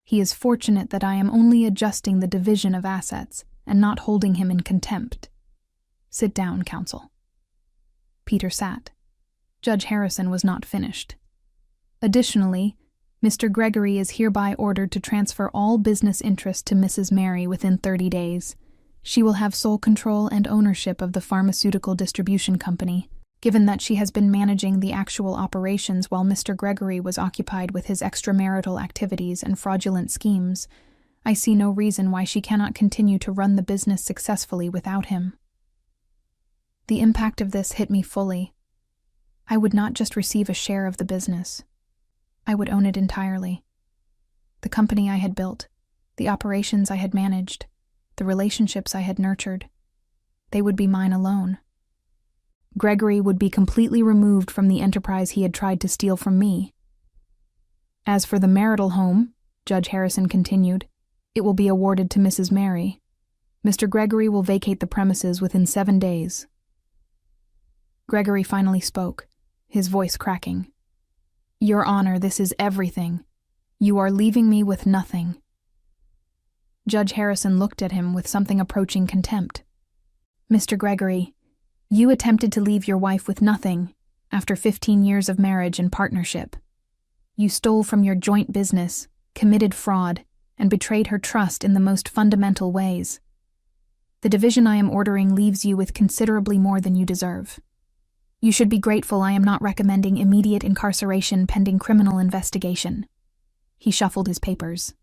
He is fortunate that I am only adjusting the division of assets and not holding him in contempt. Sit down, counsel. Peter sat. Judge Harrison was not finished. Additionally, Mr. Gregory is hereby ordered to transfer all business interest to Mrs. Mary within 30 days. She will have sole control and ownership of the pharmaceutical distribution company, given that she has been managing the actual operations while Mr. Gregory was occupied with his extramarital activities and fraudulent schemes. I see no reason why she cannot continue to run the business successfully without him. The impact of this hit me fully. I would not just receive a share of the business. I would own it entirely. The company I had built, the operations I had managed, the relationships I had nurtured, they would be mine alone. Gregory would be completely removed from the enterprise he had tried to steal from me. As for the marital home, Judge Harrison continued, it will be awarded to Mrs. Mary. Mr. Gregory will vacate the premises within 7 days. Gregory finally spoke, his voice cracking. Your Honor, this is everything. You are leaving me with nothing. Judge Harrison looked at him with something approaching contempt. Mr. Gregory, you attempted to leave your wife with nothing after 15 years of marriage and partnership. You stole from your joint business, committed fraud, and betrayed her trust in the most fundamental ways. The division I am ordering leaves you with considerably more than you deserve. You should be grateful I am not recommending immediate incarceration pending criminal investigation. He shuffled his papers.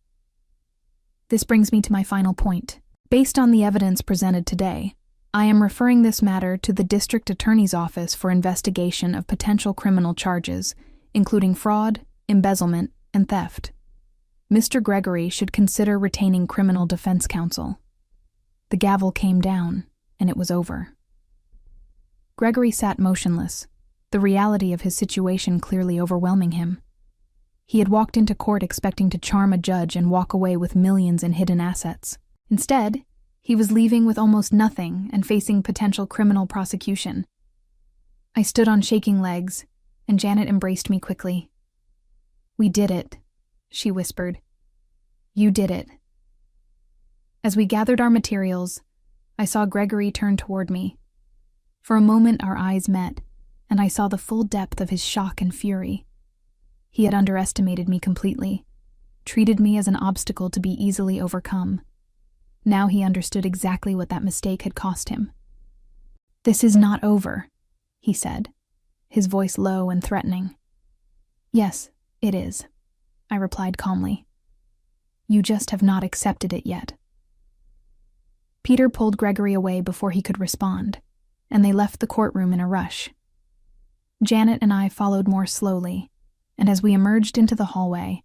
This brings me to my final point. Based on the evidence presented today, I am referring this matter to the District Attorney's Office for investigation of potential criminal charges, including fraud, embezzlement, and theft. Mr. Gregory should consider retaining criminal defense counsel. The gavel came down, and it was over. Gregory sat motionless, the reality of his situation clearly overwhelming him. He had walked into court expecting to charm a judge and walk away with millions in hidden assets. Instead, he was leaving with almost nothing and facing potential criminal prosecution. I stood on shaking legs, and Janet embraced me quickly. We did it, she whispered. You did it. As we gathered our materials, I saw Gregory turn toward me. For a moment our eyes met, and I saw the full depth of his shock and fury. He had underestimated me completely, treated me as an obstacle to be easily overcome. Now he understood exactly what that mistake had cost him. "This is not over," he said, his voice low and threatening. "Yes, it is," I replied calmly. "You just have not accepted it yet." Peter pulled Gregory away before he could respond, and they left the courtroom in a rush. Janet and I followed more slowly, and as we emerged into the hallway,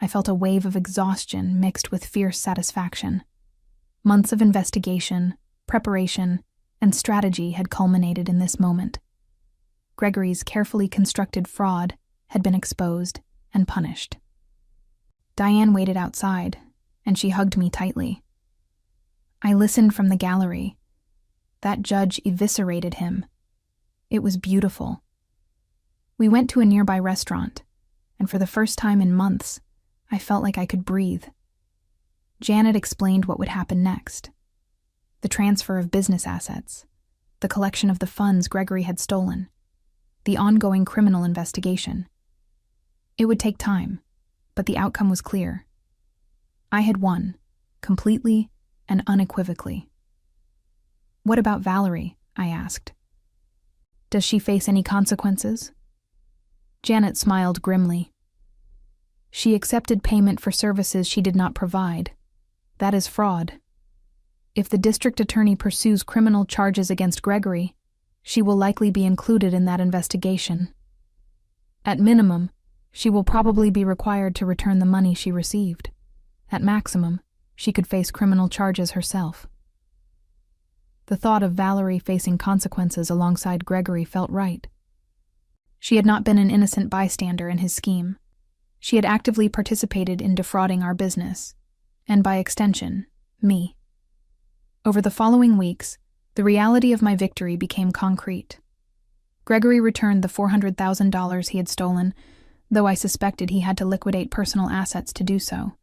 I felt a wave of exhaustion mixed with fierce satisfaction. Months of investigation, preparation, and strategy had culminated in this moment. Gregory's carefully constructed fraud had been exposed and punished. Diane waited outside, and she hugged me tightly. I listened from the gallery. That judge eviscerated him. It was beautiful. We went to a nearby restaurant, and for the first time in months, I felt like I could breathe. Janet explained what would happen next. The transfer of business assets, the collection of the funds Gregory had stolen, the ongoing criminal investigation. It would take time, but the outcome was clear. I had won, completely and unequivocally. "What about Valerie?" I asked. "Does she face any consequences?" Janet smiled grimly. "She accepted payment for services she did not provide. That is fraud. If the district attorney pursues criminal charges against Gregory, she will likely be included in that investigation. At minimum, she will probably be required to return the money she received. At maximum, she could face criminal charges herself." The thought of Valerie facing consequences alongside Gregory felt right. She had not been an innocent bystander in his scheme. She had actively participated in defrauding our business, and by extension, me. Over the following weeks, the reality of my victory became concrete. Gregory returned the $400,000 he had stolen, though I suspected he had to liquidate personal assets to do so.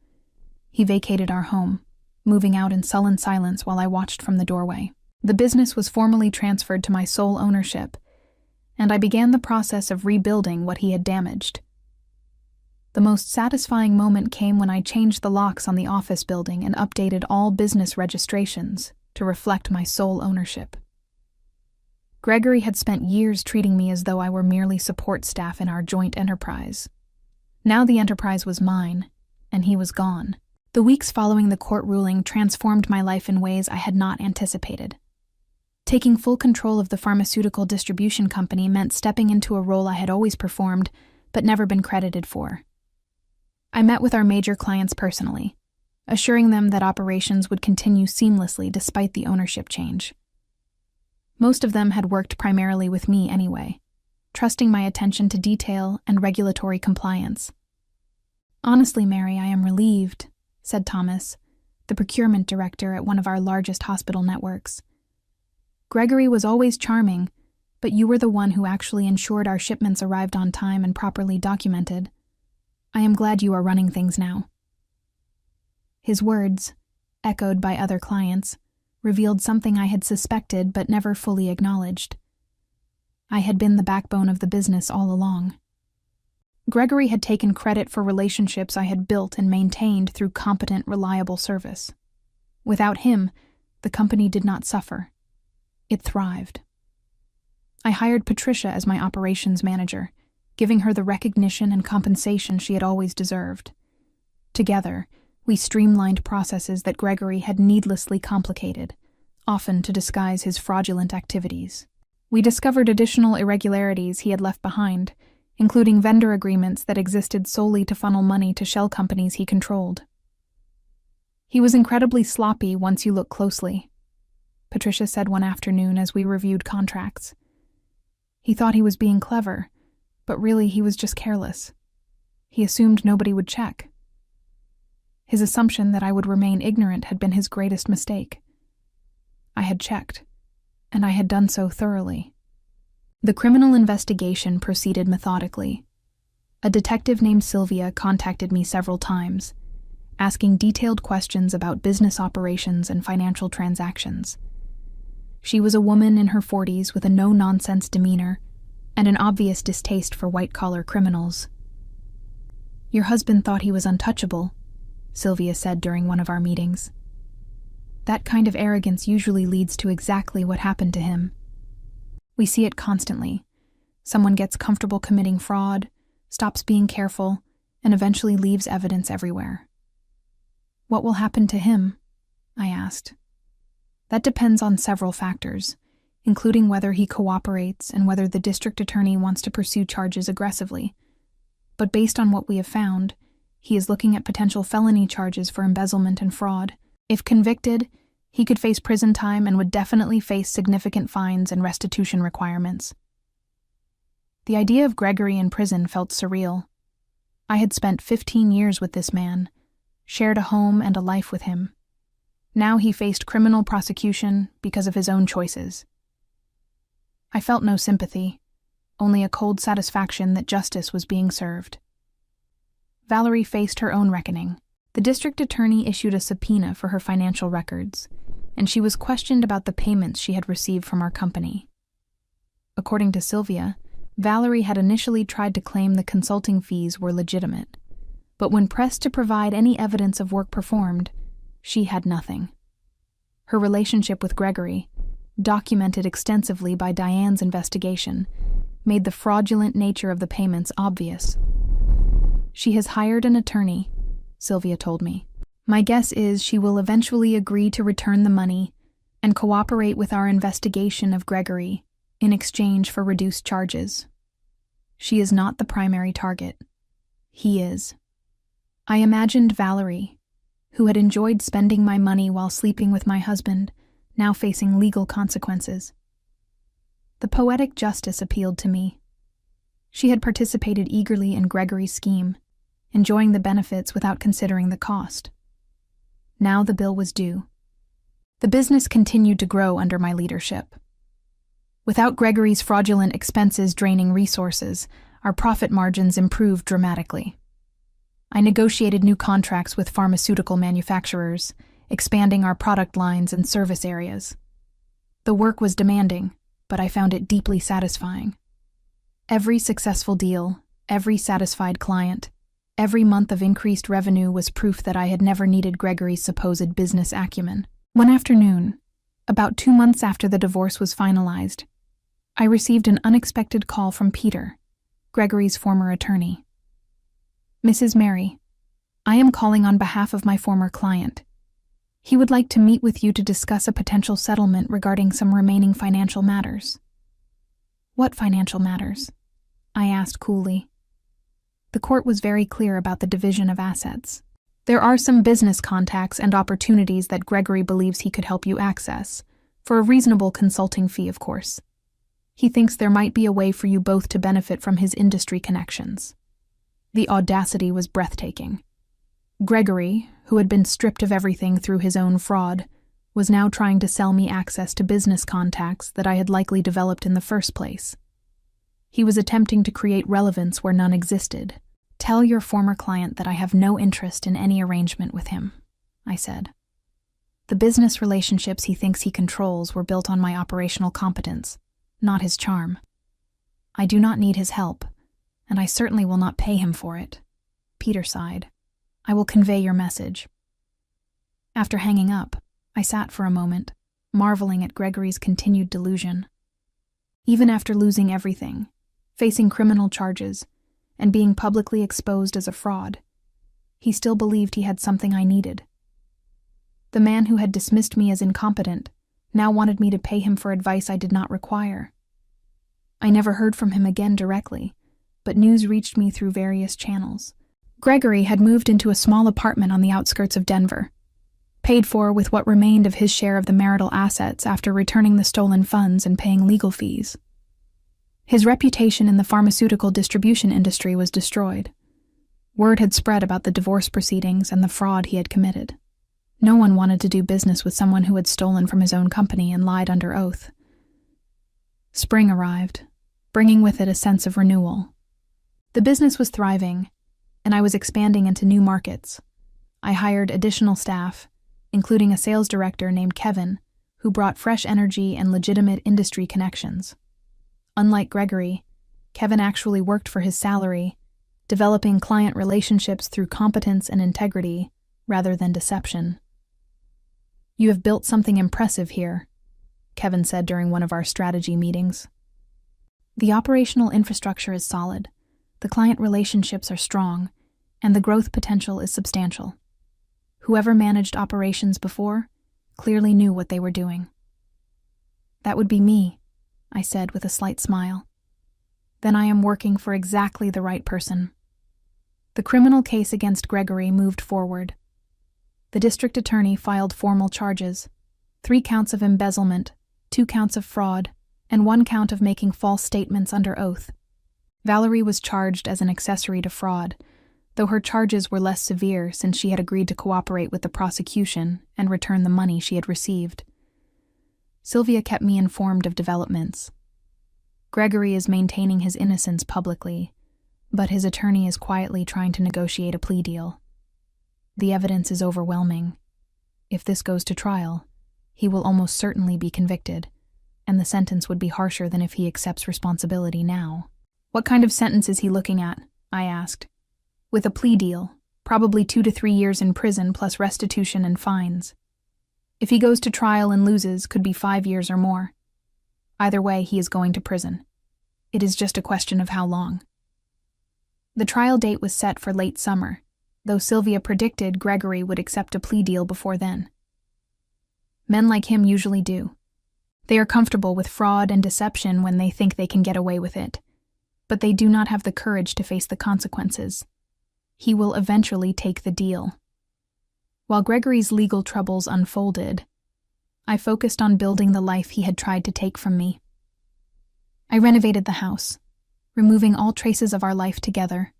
He vacated our home, moving out in sullen silence while I watched from the doorway. The business was formally transferred to my sole ownership, and I began the process of rebuilding what he had damaged. The most satisfying moment came when I changed the locks on the office building and updated all business registrations to reflect my sole ownership. Gregory had spent years treating me as though I were merely support staff in our joint enterprise. Now the enterprise was mine, and he was gone. The weeks following the court ruling transformed my life in ways I had not anticipated. Taking full control of the pharmaceutical distribution company meant stepping into a role I had always performed, but never been credited for. I met with our major clients personally, assuring them that operations would continue seamlessly despite the ownership change. Most of them had worked primarily with me anyway, trusting my attention to detail and regulatory compliance. "Honestly, Mary, I am relieved," said Thomas, the procurement director at one of our largest hospital networks. "Gregory was always charming, but you were the one who actually ensured our shipments arrived on time and properly documented. I am glad you are running things now." His words, echoed by other clients, revealed something I had suspected but never fully acknowledged. I had been the backbone of the business all along. Gregory had taken credit for relationships I had built and maintained through competent, reliable service. Without him, the company did not suffer. It thrived. I hired Patricia as my operations manager, giving her the recognition and compensation she had always deserved. Together, we streamlined processes that Gregory had needlessly complicated, often to disguise his fraudulent activities. We discovered additional irregularities he had left behind, including vendor agreements that existed solely to funnel money to shell companies he controlled. He was incredibly sloppy once you look closely, Patricia said one afternoon as we reviewed contracts. He thought he was being clever, but really he was just careless. He assumed nobody would check. His assumption that I would remain ignorant had been his greatest mistake. I had checked, and I had done so thoroughly. The criminal investigation proceeded methodically. A detective named Sylvia contacted me several times, asking detailed questions about business operations and financial transactions. She was a woman in her 40s with a no-nonsense demeanor and an obvious distaste for white-collar criminals. "Your husband thought he was untouchable," Sylvia said during one of our meetings. "That kind of arrogance usually leads to exactly what happened to him. We see it constantly. Someone gets comfortable committing fraud, stops being careful, and eventually leaves evidence everywhere." "What will happen to him?" I asked. "That depends on several factors, including whether he cooperates and whether the district attorney wants to pursue charges aggressively. But based on what we have found, he is looking at potential felony charges for embezzlement and fraud. If convicted, he could face prison time and would definitely face significant fines and restitution requirements." The idea of Gregory in prison felt surreal. I had spent 15 years with this man, shared a home and a life with him. Now he faced criminal prosecution because of his own choices. I felt no sympathy, only a cold satisfaction that justice was being served. Valerie faced her own reckoning. The district attorney issued a subpoena for her financial records, and she was questioned about the payments she had received from our company. According to Sylvia, Valerie had initially tried to claim the consulting fees were legitimate, but when pressed to provide any evidence of work performed, she had nothing. Her relationship with Gregory, documented extensively by Diane's investigation, made the fraudulent nature of the payments obvious. "She has hired an attorney," Sylvia told me. "My guess is she will eventually agree to return the money and cooperate with our investigation of Gregory in exchange for reduced charges. She is not the primary target. He is." I imagined Valerie, who had enjoyed spending my money while sleeping with my husband, now facing legal consequences. The poetic justice appealed to me. She had participated eagerly in Gregory's scheme, enjoying the benefits without considering the cost. Now the bill was due. The business continued to grow under my leadership. Without Gregory's fraudulent expenses draining resources, our profit margins improved dramatically. I negotiated new contracts with pharmaceutical manufacturers, expanding our product lines and service areas. The work was demanding, but I found it deeply satisfying. Every successful deal, every satisfied client, every month of increased revenue was proof that I had never needed Gregory's supposed business acumen. One afternoon, about 2 months after the divorce was finalized, I received an unexpected call from Peter, Gregory's former attorney. "Mrs. Mary, I am calling on behalf of my former client. He would like to meet with you to discuss a potential settlement regarding some remaining financial matters." "What financial matters?" I asked coolly. The court was very clear about the division of assets. "There are some business contacts and opportunities that Gregory believes he could help you access, for a reasonable consulting fee, of course. He thinks there might be a way for you both to benefit from his industry connections." The audacity was breathtaking. Gregory, who had been stripped of everything through his own fraud, was now trying to sell me access to business contacts that I had likely developed in the first place. He was attempting to create relevance where none existed. "Tell your former client that I have no interest in any arrangement with him," I said. "The business relationships he thinks he controls were built on my operational competence, not his charm. I do not need his help, and I certainly will not pay him for it." Peter sighed. "I will convey your message." After hanging up, I sat for a moment, marveling at Gregory's continued delusion. Even after losing everything, facing criminal charges, and being publicly exposed as a fraud, he still believed he had something I needed. The man who had dismissed me as incompetent now wanted me to pay him for advice I did not require. I never heard from him again directly, but news reached me through various channels. Gregory had moved into a small apartment on the outskirts of Denver, paid for with what remained of his share of the marital assets after returning the stolen funds and paying legal fees. His reputation in the pharmaceutical distribution industry was destroyed. Word had spread about the divorce proceedings and the fraud he had committed. No one wanted to do business with someone who had stolen from his own company and lied under oath. Spring arrived, bringing with it a sense of renewal. The business was thriving, and I was expanding into new markets. I hired additional staff, including a sales director named Kevin, who brought fresh energy and legitimate industry connections. Unlike Gregory, Kevin actually worked for his salary, developing client relationships through competence and integrity rather than deception. "You have built something impressive here," Kevin said during one of our strategy meetings. "The operational infrastructure is solid, the client relationships are strong, and the growth potential is substantial. Whoever managed operations before clearly knew what they were doing." "That would be me," I said with a slight smile. "Then I am working for exactly the right person." The criminal case against Gregory moved forward. The district attorney filed formal charges: 3 counts of embezzlement, 2 counts of fraud, and 1 count of making false statements under oath. Valerie was charged as an accessory to fraud, though her charges were less severe since she had agreed to cooperate with the prosecution and return the money she had received. Sylvia kept me informed of developments. Gregory is maintaining his innocence publicly, but his attorney is quietly trying to negotiate a plea deal. The evidence is overwhelming. If this goes to trial, he will almost certainly be convicted, and the sentence would be harsher than if he accepts responsibility now. "What kind of sentence is he looking at?" I asked. "With a plea deal, probably 2 to 3 years in prison plus restitution and fines. If he goes to trial and loses, could be 5 years or more. Either way, he is going to prison. It is just a question of how long." The trial date was set for late summer, though Sylvia predicted Gregory would accept a plea deal before then. Men like him usually do. They are comfortable with fraud and deception when they think they can get away with it, but they do not have the courage to face the consequences. He will eventually take the deal. While Gregory's legal troubles unfolded, I focused on building the life he had tried to take from me. I renovated the house, removing all traces of our life together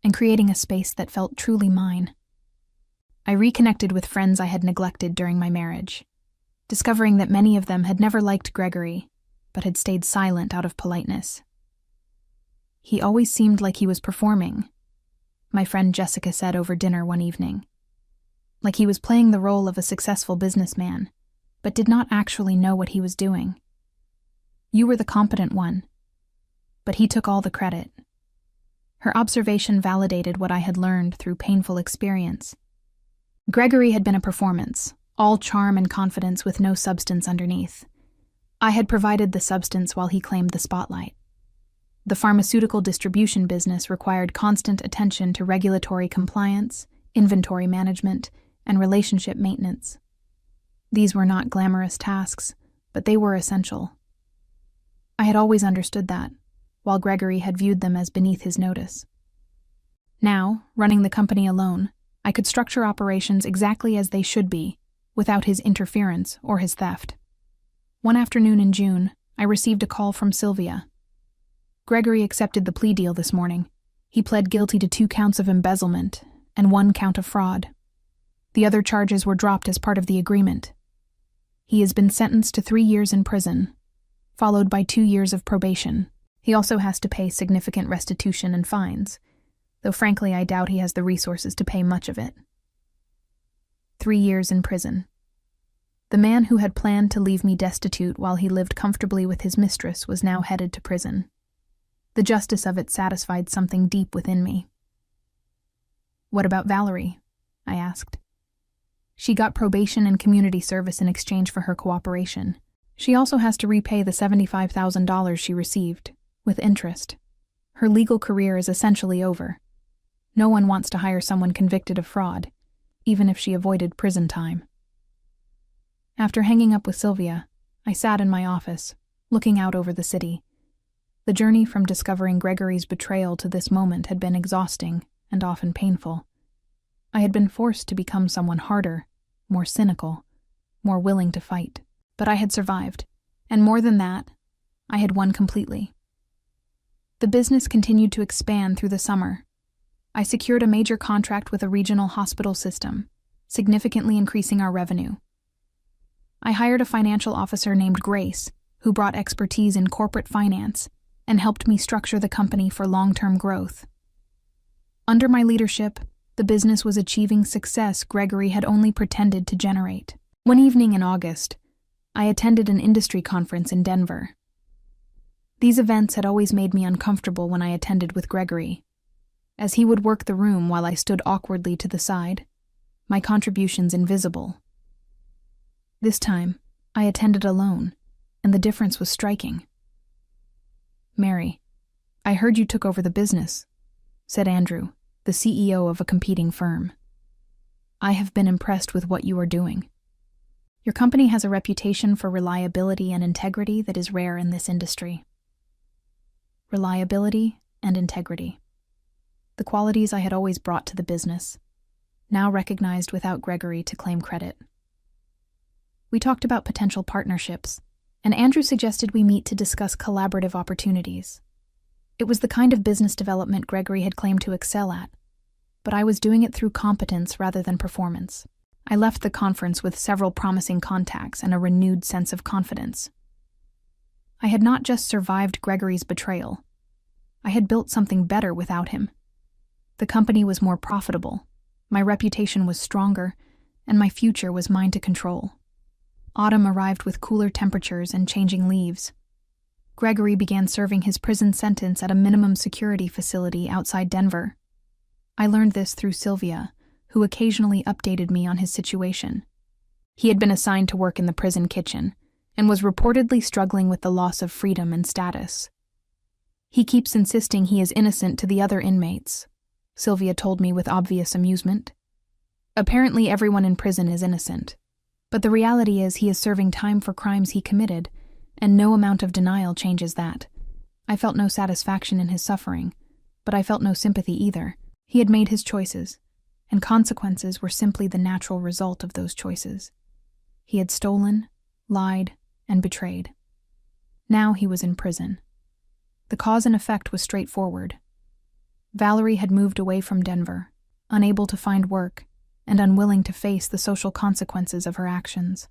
and creating a space that felt truly mine. I reconnected with friends I had neglected during my marriage, discovering that many of them had never liked Gregory, but had stayed silent out of politeness. "He always seemed like he was performing," my friend Jessica said over dinner one evening. "Like he was playing the role of a successful businessman, but did not actually know what he was doing. You were the competent one, but he took all the credit." Her observation validated what I had learned through painful experience. Gregory had been a performance, all charm and confidence with no substance underneath. I had provided the substance while he claimed the spotlight. The pharmaceutical distribution business required constant attention to regulatory compliance, inventory management, and relationship maintenance. These were not glamorous tasks, but they were essential. I had always understood that, while Gregory had viewed them as beneath his notice. Now, running the company alone, I could structure operations exactly as they should be, without his interference or his theft. One afternoon in June, I received a call from Sylvia. "Gregory accepted the plea deal this morning. He pled guilty to 2 counts of embezzlement and 1 count of fraud. The other charges were dropped as part of the agreement. He has been sentenced to 3 years in prison, followed by 2 years of probation. He also has to pay significant restitution and fines, though frankly I doubt he has the resources to pay much of it." 3 years in prison. The man who had planned to leave me destitute while he lived comfortably with his mistress was now headed to prison. The justice of it satisfied something deep within me. "What about Valerie?" I asked. "She got probation and community service in exchange for her cooperation. She also has to repay the $75,000 she received, with interest. Her legal career is essentially over. No one wants to hire someone convicted of fraud, even if she avoided prison time." After hanging up with Sylvia, I sat in my office, looking out over the city. The journey from discovering Gregory's betrayal to this moment had been exhausting and often painful. I had been forced to become someone harder, more cynical, more willing to fight. But I had survived, and more than that, I had won completely. The business continued to expand through the summer. I secured a major contract with a regional hospital system, significantly increasing our revenue. I hired a financial officer named Grace, who brought expertise in corporate finance and helped me structure the company for long-term growth. Under my leadership, the business was achieving success Gregory had only pretended to generate. One evening in August, I attended an industry conference in Denver. These events had always made me uncomfortable when I attended with Gregory, as he would work the room while I stood awkwardly to the side, my contributions invisible. This time, I attended alone, and the difference was striking. "Mary, I heard you took over the business," said Andrew, the CEO of a competing firm. "I have been impressed with what you are doing. Your company has a reputation for reliability and integrity that is rare in this industry." Reliability and integrity. The qualities I had always brought to the business, now recognized without Gregory to claim credit. We talked about potential partnerships, and Andrew suggested we meet to discuss collaborative opportunities. It was the kind of business development Gregory had claimed to excel at, but I was doing it through competence rather than performance. I left the conference with several promising contacts and a renewed sense of confidence. I had not just survived Gregory's betrayal. I had built something better without him. The company was more profitable, my reputation was stronger, and my future was mine to control. Autumn arrived with cooler temperatures and changing leaves. Gregory began serving his prison sentence at a minimum security facility outside Denver. I learned this through Sylvia, who occasionally updated me on his situation. He had been assigned to work in the prison kitchen and was reportedly struggling with the loss of freedom and status. "He keeps insisting he is innocent to the other inmates," Sylvia told me with obvious amusement. "Apparently everyone in prison is innocent, but the reality is he is serving time for crimes he committed, and no amount of denial changes that." I felt no satisfaction in his suffering, but I felt no sympathy either. He had made his choices, and consequences were simply the natural result of those choices. He had stolen, lied, and betrayed. Now he was in prison. The cause and effect was straightforward. Valerie had moved away from Denver, unable to find work, and unwilling to face the social consequences of her actions.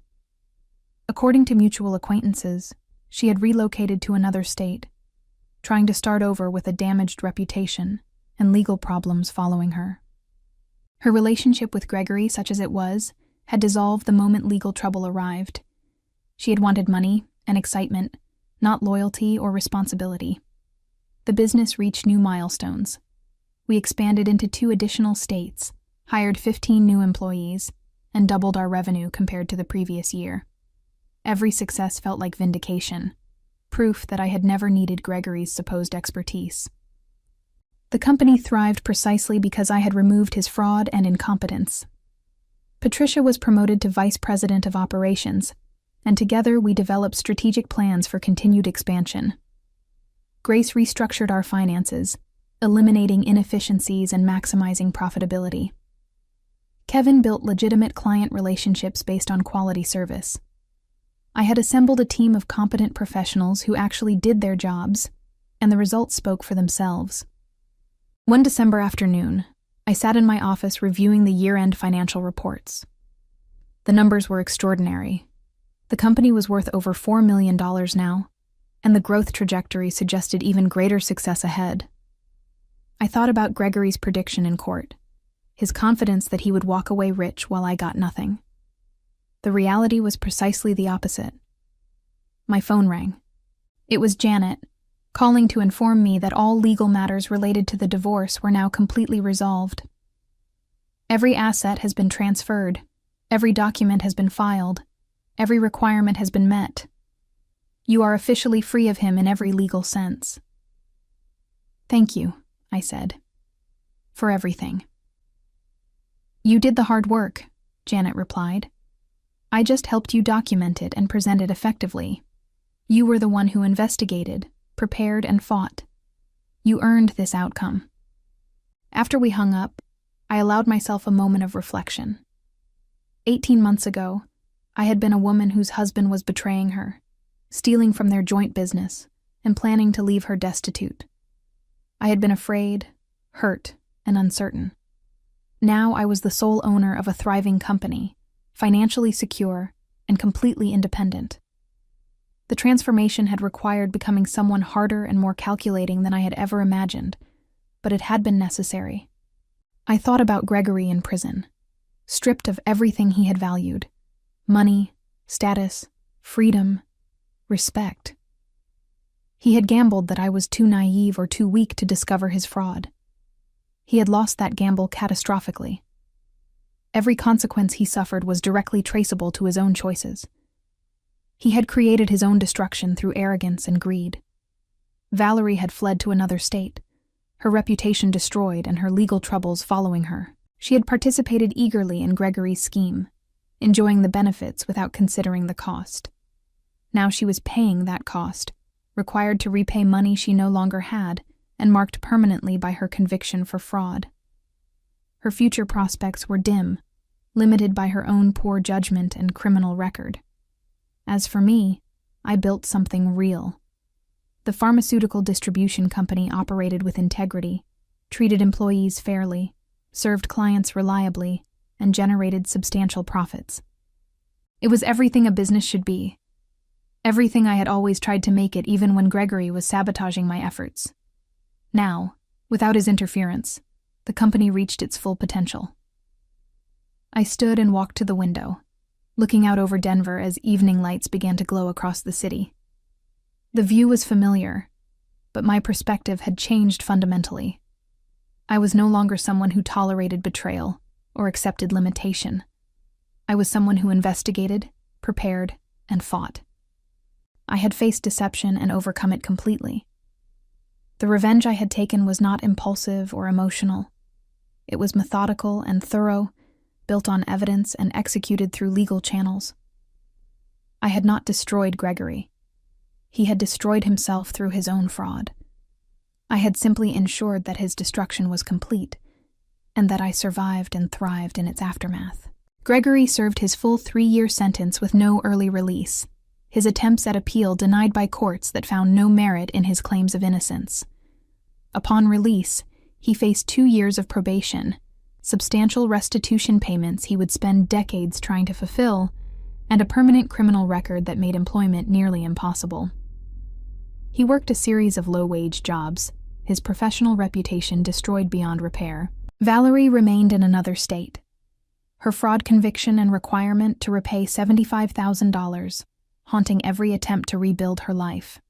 According to mutual acquaintances, she had relocated to another state, trying to start over with a damaged reputation and legal problems following her. Her relationship with Gregory, such as it was, had dissolved the moment legal trouble arrived. She had wanted money and excitement, not loyalty or responsibility. The business reached new milestones. We expanded into 2 additional states, hired 15 new employees, and doubled our revenue compared to the previous year. Every success felt like vindication, proof that I had never needed Gregory's supposed expertise. The company thrived precisely because I had removed his fraud and incompetence. Patricia was promoted to Vice President of Operations, and together we developed strategic plans for continued expansion. Grace restructured our finances, eliminating inefficiencies and maximizing profitability. Kevin built legitimate client relationships based on quality service. I had assembled a team of competent professionals who actually did their jobs, and the results spoke for themselves. One December afternoon, I sat in my office reviewing the year-end financial reports. The numbers were extraordinary. The company was worth over $4 million now, and the growth trajectory suggested even greater success ahead. I thought about Gregory's prediction in court, his confidence that he would walk away rich while I got nothing. The reality was precisely the opposite. My phone rang. It was Janet, calling to inform me that all legal matters related to the divorce were now completely resolved. Every asset has been transferred, every document has been filed, every requirement has been met. You are officially free of him in every legal sense. "Thank you," I said, "for everything." "You did the hard work," Janet replied. "I just helped you document it and present it effectively. You were the one who investigated, prepared, and fought. You earned this outcome." After we hung up, I allowed myself a moment of reflection. 18 months ago, I had been a woman whose husband was betraying her, stealing from their joint business, and planning to leave her destitute. I had been afraid, hurt, and uncertain. Now I was the sole owner of a thriving company, financially secure and completely independent. The transformation had required becoming someone harder and more calculating than I had ever imagined, but it had been necessary. I thought about Gregory in prison, stripped of everything he had valued: money, status, freedom, respect. He had gambled that I was too naive or too weak to discover his fraud. He had lost that gamble catastrophically. Every consequence he suffered was directly traceable to his own choices. He had created his own destruction through arrogance and greed. Valerie had fled to another state, her reputation destroyed and her legal troubles following her. She had participated eagerly in Gregory's scheme, enjoying the benefits without considering the cost. Now she was paying that cost, required to repay money she no longer had, and marked permanently by her conviction for fraud. Her future prospects were dim, limited by her own poor judgment and criminal record. As for me, I built something real. The pharmaceutical distribution company operated with integrity, treated employees fairly, served clients reliably, and generated substantial profits. It was everything a business should be. Everything I had always tried to make it, even when Gregory was sabotaging my efforts. Now, without his interference, the company reached its full potential. I stood and walked to the window, looking out over Denver as evening lights began to glow across the city. The view was familiar, but my perspective had changed fundamentally. I was no longer someone who tolerated betrayal or accepted limitation. I was someone who investigated, prepared, and fought. I had faced deception and overcome it completely. The revenge I had taken was not impulsive or emotional. It was methodical and thorough, built on evidence and executed through legal channels. I had not destroyed Gregory. He had destroyed himself through his own fraud. I had simply ensured that his destruction was complete, and that I survived and thrived in its aftermath. Gregory served his full 3-year sentence with no early release, his attempts at appeal denied by courts that found no merit in his claims of innocence. Upon release, he faced 2 years of probation, substantial restitution payments he would spend decades trying to fulfill, and a permanent criminal record that made employment nearly impossible. He worked a series of low-wage jobs, his professional reputation destroyed beyond repair. Valerie remained in another state. Her fraud conviction and requirement to repay $75,000, haunting every attempt to rebuild her life.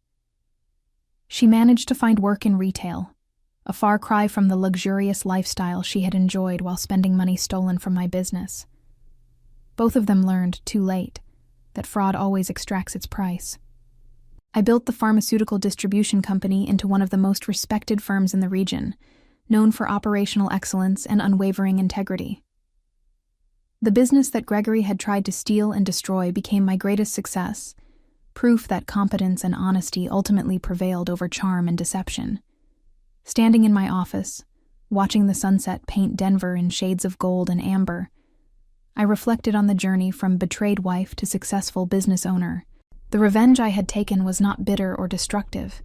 She managed to find work in retail, a far cry from the luxurious lifestyle she had enjoyed while spending money stolen from my business. Both of them learned, too late, that fraud always extracts its price. I built the pharmaceutical distribution company into one of the most respected firms in the region, known for operational excellence and unwavering integrity. The business that Gregory had tried to steal and destroy became my greatest success, proof that competence and honesty ultimately prevailed over charm and deception. Standing in my office, watching the sunset paint Denver in shades of gold and amber, I reflected on the journey from betrayed wife to successful business owner. The revenge I had taken was not bitter or destructive.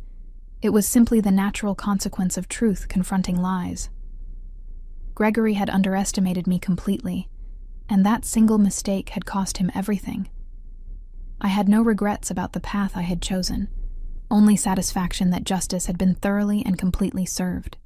It was simply the natural consequence of truth confronting lies. Gregory had underestimated me completely, and that single mistake had cost him everything. I had no regrets about the path I had chosen, only satisfaction that justice had been thoroughly and completely served.